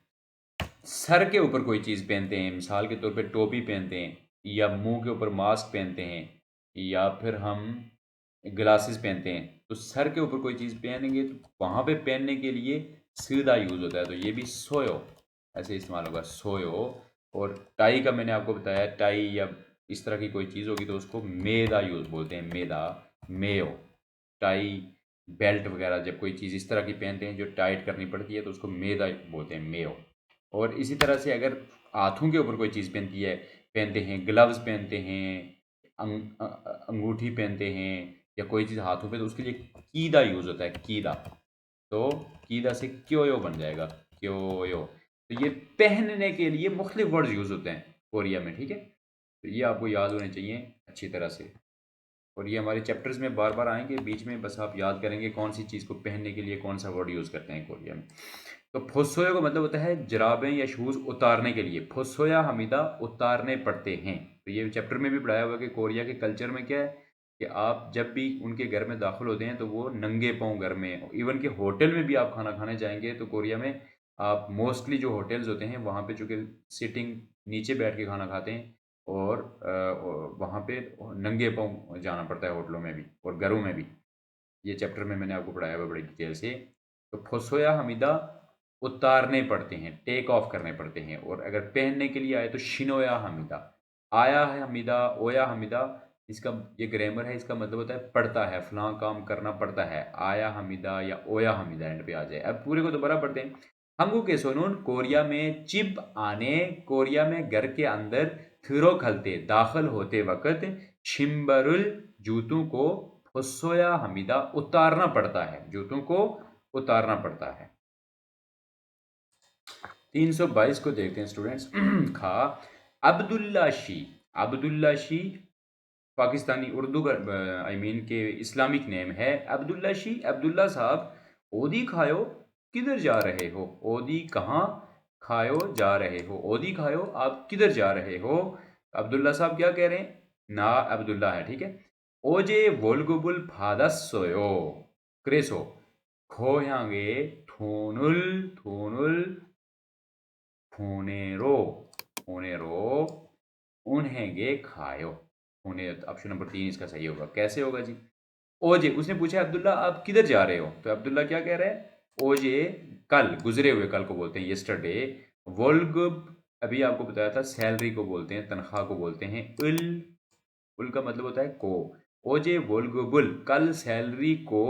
सर के ऊपर कोई चीज़ पहनते हैं, मिसाल के तौर पे टोपी पहनते हैं, या मुंह के ऊपर मास्क पहनते हैं, या फिर हम ग्लासेस पहनते हैं, तो सर के ऊपर कोई चीज़ पहनेंगे तो वहाँ पे पहनने के लिए सीधा यूज़ होता है। तो ये भी सोयो ऐसे इस्तेमाल होगा, सोयो। और टाई का मैंने आपको बताया, टाई या इस तरह की कोई चीज़ होगी तो उसको मेदा यूज़ बोलते हैं, मेदा, मेयो। टाई, बेल्ट वगैरह, जब कोई चीज़ इस तरह की पहनते हैं जो टाइट करनी पड़ती है तो उसको मेदा बोलते हैं, मेयो। और इसी तरह से अगर हाथों के ऊपर कोई चीज़ पहनते हैं, ग्लव्स पहनते हैं, अंगूठी पहनते हैं, या कोई चीज़ हाथों पे, तो उसके लिए कीदा यूज़ होता है, कीदा। तो कीदा से क्योयो बन जाएगा, क्योयो। तो ये पहनने के लिए मुख्तलिफ वर्ड्स यूज़ होते हैं कोरिया में, ठीक है। तो ये आपको याद होने चाहिए अच्छी तरह से। और ये हमारे चैप्टर्स में बार बार आएंगे, बीच में बस आप याद करेंगे कौन सी चीज़ को पहनने के लिए कौन सा वर्ड यूज़ करते हैं कोरिया में। तो फोसोया का मतलब होता है जराबें या शूज़ उतारने के लिए, फोसोया हमीदा, उतारने पड़ते हैं। तो ये चैप्टर में भी पढ़ाया हुआ कि कोरिया के कल्चर में क्या है कि आप जब भी उनके घर में दाखिल होते हैं तो वो नंगे पाँव घर में, इवन कि होटल में भी आप खाना खाने जाएंगे तो कोरिया में आप मोस्टली जो होटल्स होते हैं वहाँ पे चूँकि सिटिंग, नीचे बैठ के खाना खाते हैं, और वहाँ पे नंगे पाँव जाना पड़ता है होटलों में भी और घरों में भी। ये चैप्टर में मैंने आपको पढ़ाया हुआ बड़ी डिटेल से। तो फोसोया हमीदा, उतारने पड़ते हैं, टेक ऑफ करने पड़ते हैं। और अगर पहनने के लिए आए तो शिनोया हमीदा, आया है हमीदा, ओया हमीदा, इसका ये ग्रामर है, इसका मतलब होता है पड़ता है, फलां काम करना पड़ता है, आया हमीदा या ओया हमीदा एंड पे आ जाए। अब पूरे को दोबारा पढ़ते हैं। हंगू के सोनून, कोरिया में चिब आने, कोरिया में घर के अंदर, थिरो खलते, दाखिल होते वक्त, शिम्बरुल, जूतों को, फुस्सोया हमीदा, उतारना पड़ता है, जूतों को उतारना पड़ता है। 322 को देखते हैं स्टूडेंट्स। खा अब्दुल्ला शी पाकिस्तानी उर्दू का आई मीन के इस्लामिक नेम है अब्दुल्ला शी। अब्दुल्ला साहब ओदी खायो किधर जा रहे हो? ओदी कहाँ खायो जा रहे हो? ओदी खायो आप किधर जा रहे हो? अब्दुल्ला साहब क्या कह रहे हैं? ना अब्दुल्ला है, ठीक है। ओजे वोल्गुबुल फादसोयो क्रेसो खोयांगे थूनुल थूनुल फूनेरो फूनेरो उन्हेंगे खायो। उन्हें ऑप्शन नंबर 3 इसका सही होगा। कैसे होगा जी? ओजे उसने पूछा अब्दुल्ला आप किधर जा रहे हो? तो अब्दुल्ला क्या कह रहा है? ओजे कल, गुजरे हुए कल को बोलते हैं यस्टरडे। वोल्ग अभी आपको बताया था सैलरी को बोलते हैं, तनख्वाह को बोलते हैं उल। उल का मतलब होता है को। ओजे वोल्गुबुल कल सैलरी को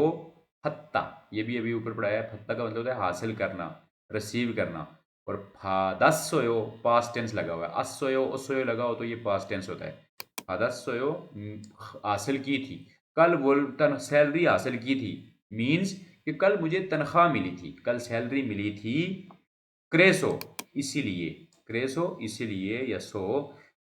फत्ता, ये भी अभी ऊपर पढ़ाया है। फत्ता का मतलब होता है हासिल करना, रिसीव करना। और फादसोयो पास्ट टेंस लगा हुआ है। असोयो ओसोयो लगा हो तो ये पास्ट टेंस होता है। फादसोयो हासिल की थी। कल वो सैलरी हासिल की थी मीन्स कि कल मुझे तनख्वाह मिली थी, कल सैलरी मिली थी। क्रेसो इसीलिए, क्रेसो इसीलिए या सो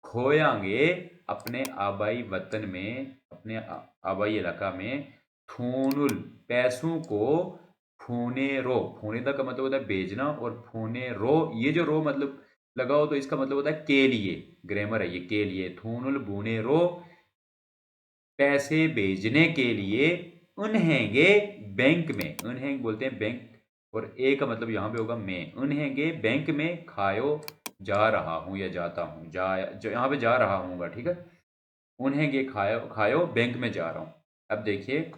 खोयांगे अपने आबाई वतन में, अपने आबाई इलाका में थूनुल पैसों को फूने रो। फूनेदा का मतलब होता है भेजना और फूने रो ये जो रो मतलब लगाओ तो इसका मतलब होता है के लिए। ग्रामर है ये, के लिए। थूनुल बूने रो पैसे भेजने के लिए उन्हेंगे बैंक में। उन्हें बोलते हैं बैंक और ए का मतलब यहां पे होगा मैं। उन्हेंगे बैंक में खायो जा रहा हूं या जाता हूं, यहां पे जा रहा हूंगा, ठीक है। उन्हेंगे खायो खायो बैंक में जा रहा हूं। अब देखिए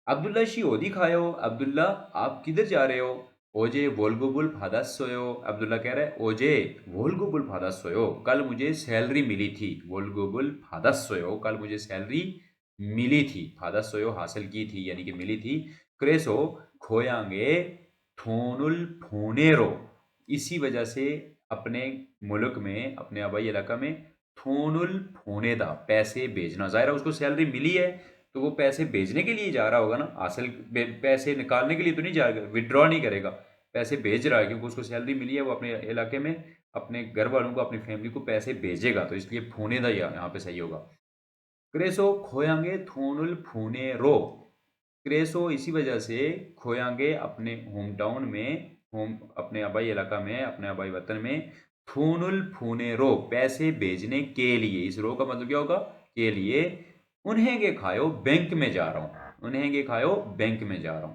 अब्दुल्ला शी ओदी खायो। अब्दुल्ला आप किधर जा रहे हो? ओजे वोल्गोबुल फादस सोयो। अब्दुल्ला कह रहा है ओजे वोल्गोबुल फादस सोयो कल मुझे सैलरी मिली थी। वोल्गोबुल फादस सोयो कल मुझे सैलरी मिली थी। फादस सोयो हासिल की थी यानी कि मिली थी। क्रेसो खोयांगे थोनुल फोनेरो इसी वजह से अपने मुल्क में, अपने आबाई इलाका में थोनुल फोनेदा पैसे भेजना। ज़ाहिर है उसको सैलरी मिली है तो वो पैसे भेजने के लिए जा रहा होगा ना, हासिल पैसे निकालने के लिए तो नहीं जाएगा, विड्रॉ नहीं करेगा। पैसे भेज रहा है क्योंकि उसको सैलरी मिली है, वो अपने इलाके में अपने घर वालों को, अपनी फैमिली को पैसे भेजेगा, तो इसलिए फूने दा यहाँ पे सही होगा। क्रेसो खोयांगे थोनुल फूने रो। क्रेसो इसी वजह से खोयांगे अपने होम टाउन में, होम अपने आबाई इलाका में, अपने आबाई वतन में थूनुल फूने रो पैसे भेजने के लिए। इस रो का मतलब क्या होगा? के लिए। उन्हें के खायो बैंक में जा रहा हूं। उन्हें के खायो बैंक में जा रहा हूं।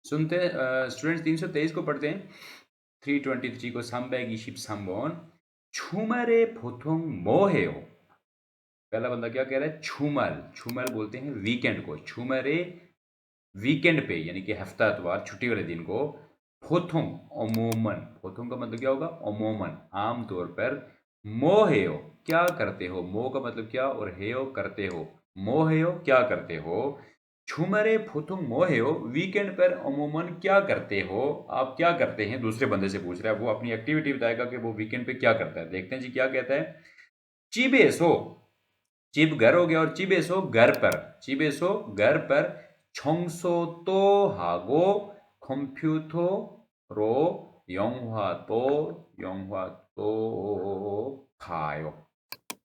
सुनते स्टूडेंट्स 323 को पढ़ते हैं। 323 को 삼백이13번 주말에 보통 뭐 해요? पहला बंदा क्या कह रहा है? छुमल। छुमल बोलते हैं वीकेंड को। छुमरे वीकेंड पे यानी कि हफ्ता एतवार छुट्टी वाले दिन को। फोथुम अमूमन, फोथुम का मतलब क्या होगा? अमूमन आमतौर पर। मोहेयो क्या करते हो? मो का मतलब क्या और हेयो करते हो। मोहेयो क्या करते हो। छुमरे फोथुम मोहेयो वीकेंड पर अमूमन क्या करते हो? आप क्या करते हैं? दूसरे बंदे से पूछ रहा है, वो अपनी एक्टिविटी बताएगा कि वो वीकेंड पे क्या करता है। देखते हैं जी क्या कहता है। चिबेसो, चिब घर हो गया और चिबेसो घर पर। चिबेसो घर पर 청소도 하고 컴퓨터로 영화도 영화도 봐요।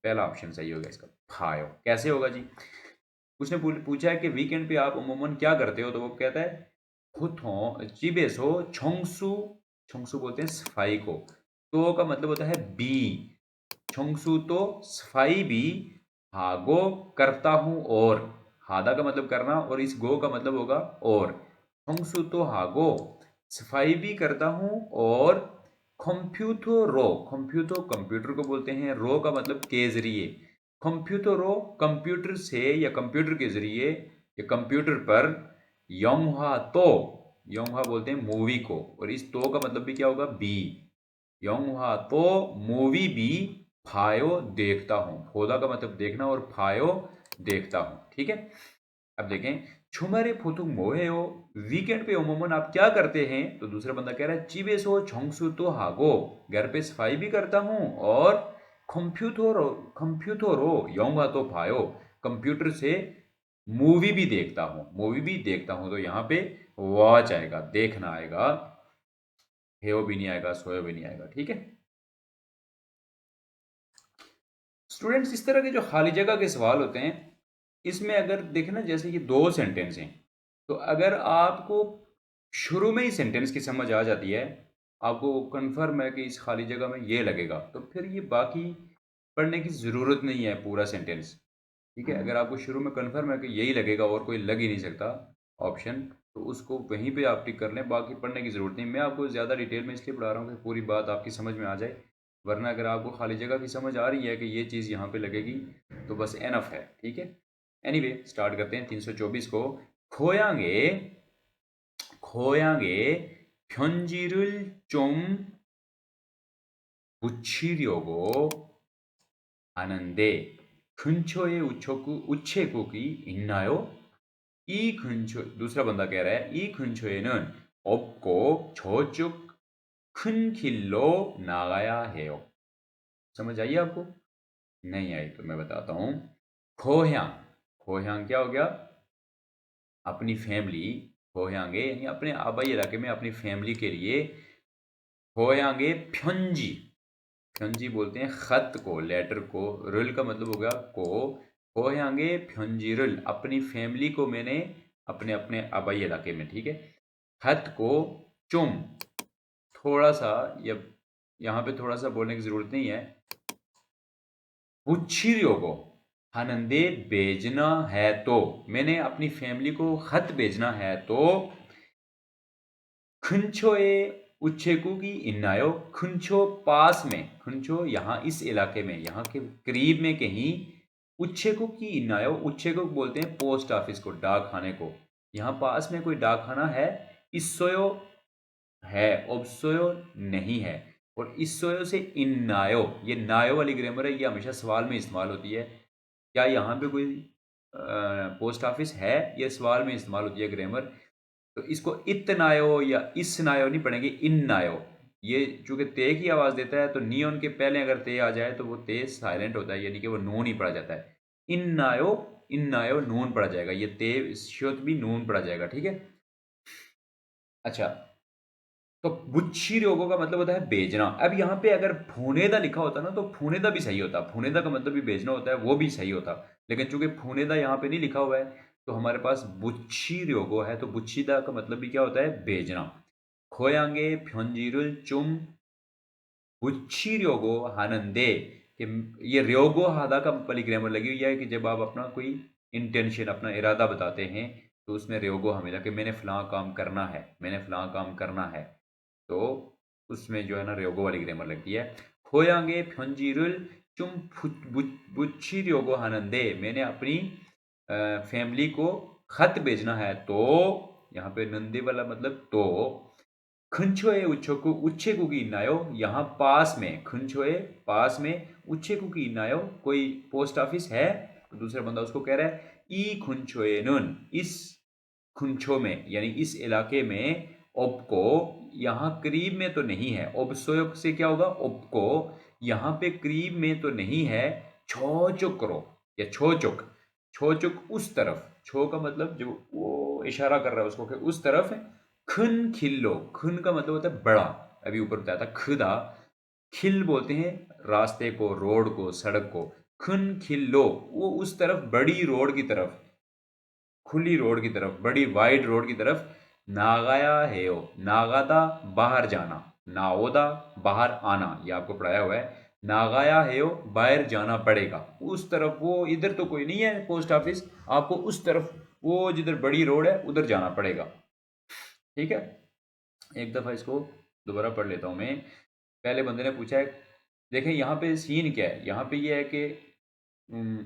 पहला ऑप्शन सही होगा इसका, भायो। कैसे होगा जी? उसने पूछा है कि वीकेंड पे आप अमूमन क्या करते हो, तो वो कहता है 보통 집에서 청소, 청소 बोलते हैं सफाई को। तो का मतलब होता है बी। 청소 तो सफाई भी, हागो करता हूं और, हादा का मतलब करना और इस गो का मतलब होगा और। 청소 तो हागो सफाई भी करता हूं और कंप्यूटरो, कंप्यूटर कंप्यूटर को बोलते हैं। रो का मतलब के जरिए। कंप्यूटरो कंप्यूटर से या कंप्यूटर के जरिए या कंप्यूटर पर। योंगहा तो, योंगहा बोलते हैं मूवी को और इस तो का मतलब भी क्या होगा? बी। योंगहा तो मूवी भी फायो देखता हूं। फोदा का मतलब देखना और फायो देखता हूं, ठीक है। अब देखें छुमरे फुतुंग मोहेयो वीकेंड पे अमूमन आप क्या करते हैं? तो दूसरा बंदा कह रहा है चिबेसो छंगसु तो हागो घर पे सफाई भी करता हूं और कंप्यूटरो, कंप्यूटरो योंगा तो फायो कंप्यूटर से मूवी भी देखता हूं। मूवी भी देखता हूं तो यहां पे वॉच आएगा, देखना आएगा। हेयो भी नहीं आएगा, सोयो भी नहीं आएगा। ठीक है स्टूडेंट्स, इस तरह के जो खाली जगह के सवाल होते हैं, इसमें अगर देखें ना, जैसे ये दो सेंटेंस हैं, तो अगर आपको शुरू में ही सेंटेंस की समझ आ जाती है, आपको कंफर्म है कि इस खाली जगह में ये लगेगा, तो फिर ये बाकी पढ़ने की ज़रूरत नहीं है पूरा सेंटेंस। ठीक है अगर आपको शुरू में कंफर्म है कि यही लगेगा और कोई लग ही नहीं सकता ऑप्शन, तो उसको वहीं पे आप टिक कर लें, बाकी पढ़ने की ज़रूरत नहीं। मैं आपको ज़्यादा डिटेल में इसलिए पढ़ा रहा हूँ कि पूरी बात आपकी समझ में आ जाए, वरना अगर आपको खाली जगह की समझ आ रही है कि ये चीज़ यहाँ पे लगेगी तो बस एनफ है। ठीक है एनीवे स्टार्ट करते हैं 324 को। खोयांगे खोयांगे 편지를 좀 붙이려고 하는데 근처에 우체국이 있나요? 이 근처 दूसरा बंदा कह रहा है 이 근처에는 없고 저쪽 큰 길로 나가야 해요। समझ आई आपको? नहीं आई तो मैं बताता हूँ। खोह्यांग, खोह्यांग क्या हो गया? अपनी फैमिली, खोह्यांगे यानी अपने आबाई इलाके में अपनी फैमिली के लिए, खोह्यांगे 편지, 편지 बोलते हैं खत को, लेटर को, रुल का मतलब हो गया को, खोह्यांगे 편지를 अपनी फैमिली को मैंने अपने अपने आबाई इलाके में। ठीक है खत को चुम, थोड़ा सा, या यहाँ पे थोड़ा सा बोलने की जरूरत नहीं है, पुच्छिरियोगो हानंदे भेजना है तो, मैंने अपनी फैमिली को खत भेजना है तो, खंचोए उच्छेकू की इन्नायो, खंचो पास में, खंचो यहाँ इस इलाके में, यहाँ के करीब में कहीं, उच्छेकू की इन्नायो, उच्छेकू बोलते हैं पोस्ट ऑफिस को, डाक खाने को, यहाँ पास में कोई डाक खाना है, इसोयो है, ओब्सोयो नहीं है, और इसोयो से इन नायो, ये नायो वाली ग्रामर है, ये हमेशा सवाल में इस्तेमाल होती है। क्या यहाँ पे कोई पोस्ट ऑफिस है, ये सवाल में इस्तेमाल होती है ग्रामर। तो इसको इतनायो या इस नायो नहीं पढ़ेंगे, इन नायो। ये चूंकि ते की आवाज देता है तो नियोन के पहले अगर ते आ जाए तो वो ते साइलेंट होता है, यानी कि वो नून ही पढ़ा जाता है। इन नायो नून पढ़ा जाएगा, ये ते शुद्ध भी नून पढ़ा जाएगा। ठीक है अच्छा, तो बुच्छी रोगों का मतलब होता है भेजना। अब यहाँ पे अगर फूनेदा लिखा होता ना तो फूनेदा भी सही होता, फूनेदा का मतलब भी भेजना होता है, वो भी सही होता, लेकिन चूंकि फूनेदा यहाँ पे नहीं लिखा हुआ है तो हमारे पास बुच्छी रोगो है, तो बुच्छीदा का मतलब भी क्या होता है? भेजना। खोयांगे फ्योंजीरुल चुम बुच्छी रोगो हानंदे, कि ये रोगो हादा का वाली ग्रामर लगी हुई है कि जब आप अपना कोई इंटेंशन, अपना इरादा बताते हैं तो उसमें रोगो हमेशा कि मैंने फलां काम करना है, मैंने फलां काम करना है, तो उसमें जो है ना रेगो वाली ग्रामर लगती है। खोयांगे फ्योंजीरुल चुम बुच्छीरियोगो हानंदे, मैंने अपनी फैमिली को खत भेजना है तो, यहाँ पे नंदे वाला मतलब तो, खंचोए उच्छोकु उच्छेकु की इनायो, यहाँ पास में, खंचोए पास में, उच्छेकु की इनायो कोई पोस्ट ऑफिस है, तो दूसरा बंदा उसको कह रहा है ई खुंचोए नुन, इस खुंचो में यानी इस इलाके में, ओपको यहाँ करीब में तो नहीं है, ओबसोयो से क्या होगा? ओपको यहाँ पे करीब में तो नहीं है, छो चुक करो या छो चुक, छो चुक उस तरफ, छो का मतलब जो वो इशारा कर रहा है उसको कि उस तरफ, खन खिल्लो, खन का मतलब होता है बड़ा, अभी ऊपर बताया था खुदा, खिल बोलते हैं रास्ते को, रोड को, सड़क को, खन खिल्लो वो उस तरफ, बड़ी रोड की तरफ, खुली रोड की तरफ, बड़ी वाइड रोड की तरफ, नागाया हेयो, नागादा बाहर जाना, नाओदा बाहर आना, ये आपको पढ़ाया हुआ है। नागाया हेयो बाहर जाना पड़ेगा, उस तरफ, वो इधर तो कोई नहीं है पोस्ट ऑफिस, आपको उस तरफ, वो जिधर बड़ी रोड है उधर जाना पड़ेगा। ठीक है एक दफ़ा इसको दोबारा पढ़ लेता हूँ मैं। पहले बंदे ने पूछा है, देखें यहाँ पे सीन क्या है, यहाँ पे ये है कि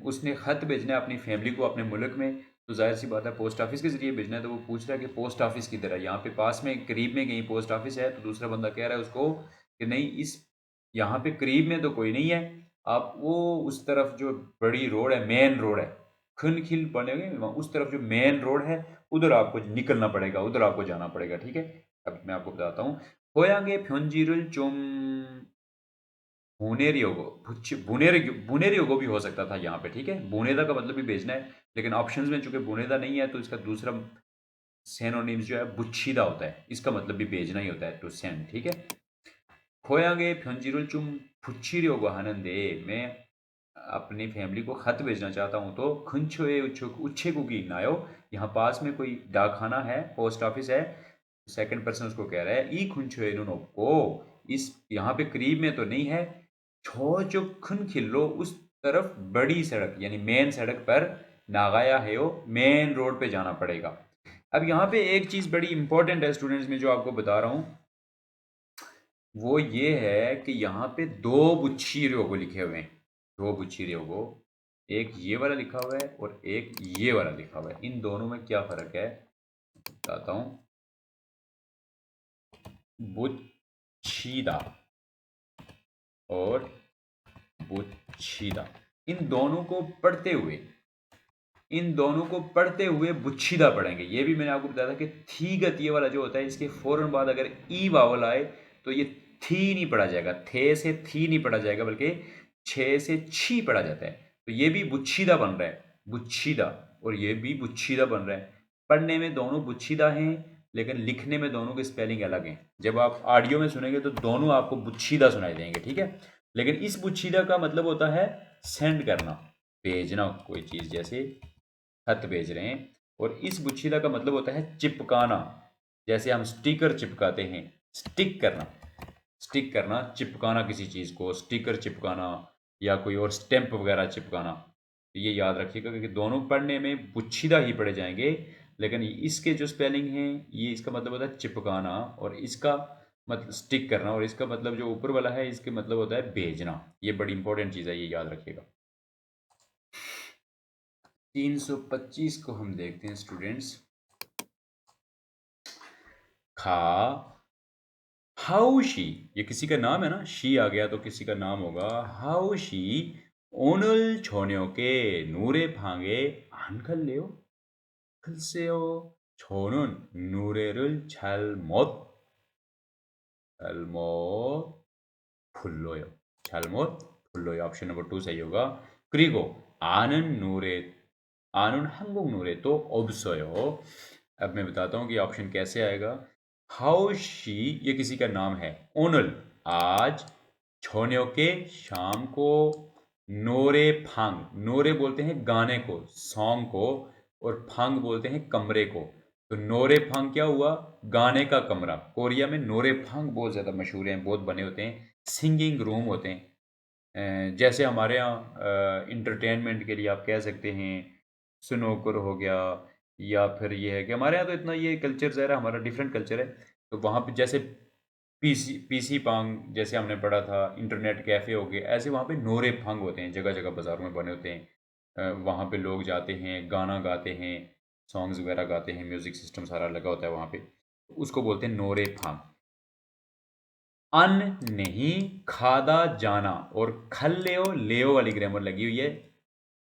उसने ख़त भेजना है अपनी फैमिली को अपने मुल्क में, तो जाहिर सी बात है पोस्ट ऑफिस के ज़रिए भेजना है, तो वो पूछ रहा है कि पोस्ट ऑफिस किधर है, यहाँ पे पास में करीब में कहीं पोस्ट ऑफिस है, तो दूसरा बंदा कह रहा है उसको कि नहीं, इस यहाँ पे करीब में तो कोई नहीं है, आप वो उस तरफ जो बड़ी रोड है, मेन रोड है, खन खिल पड़ेंगे उस तरफ जो मेन रोड है, उधर आपको निकलना पड़ेगा, उधर आपको जाना पड़ेगा। ठीक है अब मैं आपको बताता हूँ। होयांगे फ्योंजीरुल चोम बुनेरियोगो, बुनेरियोगो भी हो सकता था यहाँ पे। ठीक है बुनेदा का मतलब भी भेजना है, लेकिन ऑप्शंस में चूंकि बुनेदा नहीं है तो इसका दूसरा सिनोनिम्स जो है बुच्छीदा होता है, इसका मतलब भी भेजना ही होता है, टू सेंड, ठीक है। 고향에 편지를 좀 붙이려고 하는데 मैं अपनी फैमिली को खत भेजना चाहता हूँ तो 근처에 우체국이 있나요? यहाँ पास में कोई डाकखाना है, पोस्ट ऑफिस है। सेकंड पर्सन उसको कह रहा है 이 근처에는 없고, इस यहाँ पे करीब में तो नहीं है। 저쪽 큰 길로 उस तरफ बड़ी सड़क यानी मेन सड़क पर नागाया है, वो मेन रोड पे जाना पड़ेगा। अब यहाँ पे एक चीज़ बड़ी इंपॉर्टेंट है स्टूडेंट्स में जो आपको बता रहा हूँ, वो ये है कि यहाँ पे दो बुच्छी रोगो लिखे हुए हैं, दो बुच्छी रोगो, एक ये वाला लिखा हुआ है और एक ये वाला लिखा हुआ है। इन दोनों में क्या फर्क है बताता हूँ। बुच्छीदा और बुच्छीदा, इन दोनों को पढ़ते हुए बुच्छीदा पढ़ेंगे। ये भी मैंने आपको बताया था कि थी गति वाला जो होता है, इसके फौरन बाद अगर ई वावल आए तो ये थी नहीं पढ़ा जाएगा, थे से थी नहीं पढ़ा जाएगा, बल्कि छे से छी पढ़ा जाता है। तो ये भी बुच्छीदा बन रहा है, बुच्छीदा, और ये भी बुच्छीदा बन रहा है। पढ़ने में दोनों बुच्छीदा हैं, लेकिन लिखने में दोनों के स्पेलिंग अलग हैं। जब आप ऑडियो में सुनेंगे तो दोनों आपको बुच्छीदा सुनाई देंगे, ठीक है। लेकिन इस बुच्छीदा का मतलब होता है सेंड करना, भेजना कोई चीज़, जैसे खत भेज रहे हैं। और इस बुच्छीदा का मतलब होता है चिपकाना, जैसे हम स्टिकर चिपकाते हैं, स्टिक करना, स्टिक करना, चिपकाना किसी चीज़ को, स्टिकर चिपकाना या कोई और स्टैंप वगैरह चिपकाना। तो ये याद रखिएगा क्योंकि दोनों पढ़ने में बुच्छीदा ही पढ़े जाएंगे, लेकिन इसके जो स्पेलिंग है, ये इसका मतलब होता है चिपकाना, और इसका मतलब स्टिक करना, और इसका मतलब जो ऊपर वाला है इसके मतलब होता है भेजना। ये बड़ी इंपॉर्टेंट चीज़ है, ये याद रखिएगा। 325 को हम देखते हैं स्टूडेंट्स। खा हाउशी, ये किसी का नाम है ना, शी आ गया तो किसी का नाम होगा। हाउशी 오늘 저녁에 노래방에 안 갈래요? 글쎄요, 저는 노래를 잘못 불러요. 잘못 불러요. ऑप्शन नंबर 2 सही होगा। 그리고 아는 한국 노래 또 없어요। अब मैं बताता हूँ कि ऑप्शन कैसे आएगा। हाउशी ये किसी का नाम है, ओनल आज, छोन्योके शाम को, नोरे फांग, नोरे बोलते हैं गाने को, सॉन्ग को, और फांग बोलते हैं कमरे को। तो नोरे फांग क्या हुआ, गाने का कमरा। कोरिया में नोरे फांग बहुत ज़्यादा मशहूर हैं, बहुत बने होते हैं, सिंगिंग रूम होते हैं। जैसे हमारे यहाँ इंटरटेनमेंट के लिए आप कह सकते हैं स्नूकर हो गया, या फिर ये है कि हमारे यहाँ तो इतना ये कल्चर ज़रा हमारा डिफरेंट कल्चर है। तो वहाँ पे जैसे पीसी पांग जैसे हमने पढ़ा था, इंटरनेट कैफ़े हो गए, ऐसे वहाँ पे नोरे फांग होते हैं, जगह जगह बाज़ारों में बने होते हैं। वहाँ पे लोग जाते हैं, गाना गाते हैं, सॉन्ग्स वगैरह गाते हैं, म्यूज़िक सिस्टम सारा लगा होता है वहाँ पे, उसको बोलते हैं नोरे फांग। अन नहीं, खादा जाना, और खल्लेओ लेओ वाली ग्रामर लगी हुई है।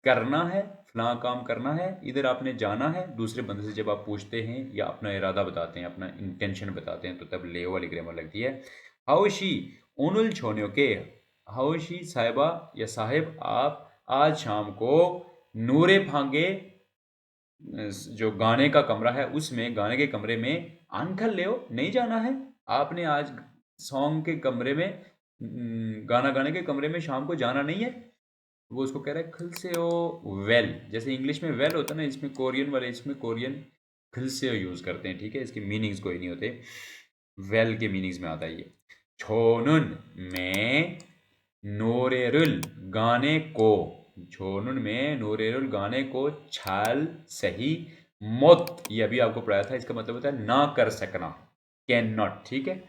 करना है, फलां काम करना है, इधर आपने जाना है। दूसरे बंदे से जब आप पूछते हैं या अपना इरादा बताते हैं, अपना इंटेंशन बताते हैं, तो तब लेओ वाली ग्रामर लगती है। हाउशी ओनुल छोन्यो के, हाउशी साहिबा या साहिब, आप आज शाम को नूरे फांगे जो गाने का कमरा है उसमें, गाने के कमरे में आनखल ले नहीं जाना है, आपने आज सॉन्ग के कमरे में, गाना गाने के कमरे में शाम को जाना नहीं है। वो उसको कह रहा है खिल से ओ वेल, जैसे इंग्लिश में वेल होता है ना, इसमें कोरियन वाले, इसमें कोरियन खिल से यूज़ करते हैं, ठीक है। इसके मीनिंग्स कोई नहीं होते, वेल के मीनिंग्स में आता है ये। छोनुन में नोरेरुल गाने को, छोनुन में नोरेरुल गाने को, छाल सही, मौत ये अभी आपको पढ़ाया था, इसका मतलब होता है ना कर सकना, कैन नॉट, ठीक है।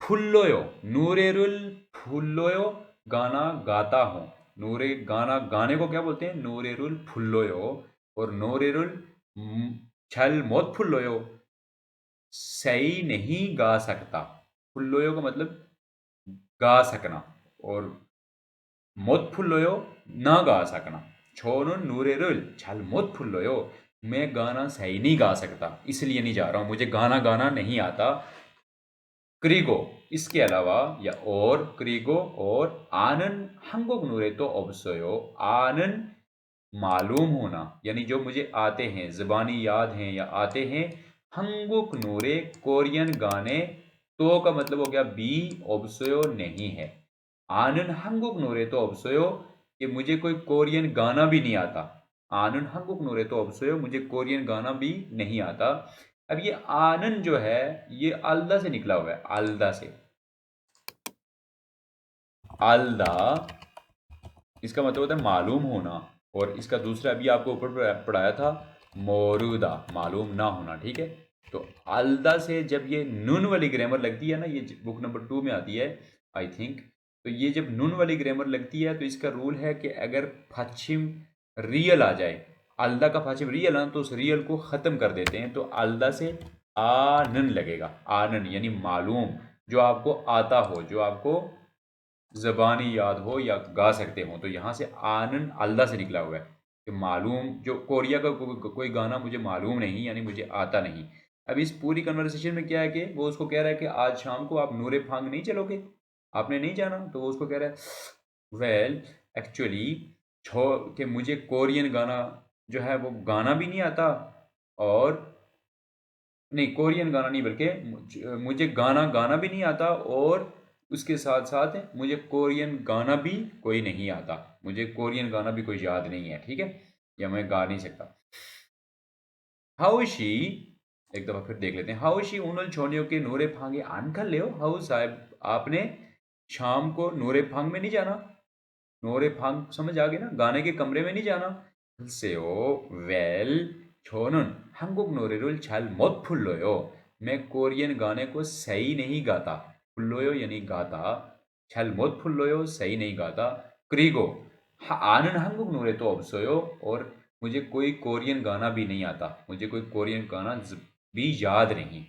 फुल्लोयो नूरेरुल फुल्लोयो गाना गाता हूँ, नूरे गाना गाने को क्या बोलते हैं, नूरेरुल फुल्लोयो। और नूरेरुल छल मोत फुल्लोयो सही नहीं गा सकता, फुल्लोयो का मतलब गा सकना, और मोत फुल्लोयो ना गा सकना। छोनुन नूरेरुल छल मोत फुल्लोयो, मैं गाना सही नहीं गा सकता, इसलिए नहीं जा रहा हूँ, मुझे गाना गाना नहीं आता। क्रीगो इसके अलावा या और क्रीगो और आनन 한국 노래 또 없어요, आनन मालूम होना यानी जो मुझे आते हैं, ज़बानी याद हैं या आते हैं। हंगुक नूरे कोरियन गाने, तो का मतलब हो गया बी, ओबसोयो नहीं है। आनन हंगुक नूरे तो ओबसोयो, कि मुझे कोई कोरियन गाना भी नहीं आता। आनन हंगुक नूरे तो ओबसोयो, मुझे कोरियन गाना भी नहीं आता। अब ये आनन जो है ये आल्दा से निकला हुआ है, आल्दा से। आल्दा इसका मतलब होता है मालूम होना, और इसका दूसरा अभी आपको ऊपर पढ़ाया था, मौरूदा, मालूम ना होना, ठीक है। तो आल्दा से जब ये नून वाली ग्रामर लगती है ना, ये बुक नंबर 2 में आती है आई थिंक। तो ये जब नून वाली ग्रामर लगती है तो इसका रूल है कि अगर पश्चिम रियल आ जाए, आल्दा का पश्चिम रियल आना, तो उस रियल को ख़त्म कर देते हैं। तो आल्दा से आनन लगेगा, आनन यानी मालूम, जो आपको आता हो, जो आपको ज़बानी याद हो या गा सकते हो। तो यहाँ से आनन अल्लाह से निकला हुआ है कि मालूम, जो कोरिया का कोई गाना मुझे मालूम नहीं, यानी मुझे आता नहीं। अब इस पूरी कन्वर्सेशन में क्या है कि वो उसको कह रहा है कि आज शाम को आप नूरे फांग नहीं चलोगे, आपने नहीं जाना। तो वो उसको कह रहा है वेल एक्चुअली छो कि मुझे कोरियन गाना जो है वो गाना भी नहीं आता, और नहीं कोरियन गाना नहीं, बल्कि मुझे गाना गाना भी नहीं आता, और उसके साथ साथ मुझे कोरियन गाना भी कोई नहीं आता, मुझे कोरियन गाना भी कोई याद नहीं है, ठीक है, या मैं गा नहीं सकता। हाउशी, एक दफ़ा फिर देख लेते हैं। हाउशी उनल छोनियों के नूरे फांगे आनकर ले, हाउ साहब आपने शाम को नूरे फांग में नहीं जाना। नूरे फांग समझ आ गए ना, गाने के कमरे में नहीं जाना। से ओ वेल छोनुन 한국 노래를 잘 못 불러요। मैं कोरियन गाने को सही नहीं गाता। 불러요 यानी गाता, 잘 못 불러요 सही नहीं गाता। 그리고 아는 한국 노래도 없어요, और मुझे कोई कोरियन गाना भी नहीं आता, मुझे कोई कोरियन गाना भी याद नहीं।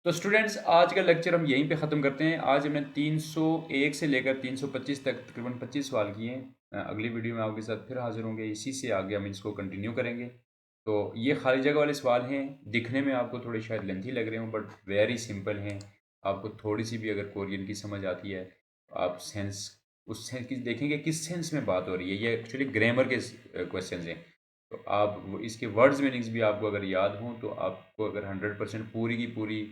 तो स्टूडेंट्स आज का लेक्चर हम यहीं पे ख़त्म करते हैं। आज मैं 301 से लेकर 325 तक तकरीबन 25 सवाल किए हैं। अगली वीडियो में आपके साथ फिर हाजिर होंगे, इसी से आगे हम इसको कंटिन्यू करेंगे। तो ये खाली जगह वाले सवाल हैं, दिखने में आपको थोड़े शायद लेंथी लग रहे हों, बट वेरी सिंपल हैं। आपको थोड़ी सी भी अगर कोरियन की समझ आती है, आप सेंस, उस सेंस की देखेंगे किस सेंस में बात हो रही है। ये एक्चुअली ग्रामर के क्वेश्चन हैं। तो आप इसके वर्ड्स मीनिंग्स भी आपको अगर याद हों, तो आपको अगर 100% पूरी की पूरी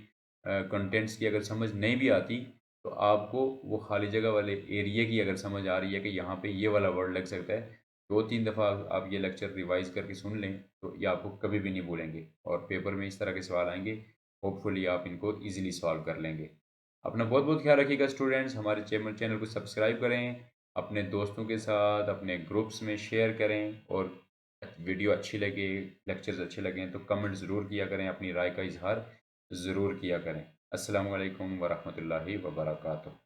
कंटेंट्स की अगर समझ नहीं भी आती, तो आपको वो खाली जगह वाले एरिया की अगर समझ आ रही है कि यहाँ पे ये वाला वर्ड लग सकता है, 2-3 दफ़ा आप ये लेक्चर रिवाइज करके सुन लें, तो ये आपको कभी भी नहीं भूलेंगे, और पेपर में इस तरह के सवाल आएंगे, होपफुली आप इनको ईजिली सॉल्व कर लेंगे। अपना बहुत बहुत ख्याल रखिएगा स्टूडेंट्स, हमारे चैनल को सब्सक्राइब करें, अपने दोस्तों के साथ अपने ग्रुप्स में शेयर करें, और वीडियो अच्छी लगे, लेक्चर्स अच्छे लगें तो कमेंट ज़रूर किया करें, अपनी राय का इजहार ज़रूर किया करें। अस्सलामु अलैकुम वरहमतुल्लाहि वबरकातुहू।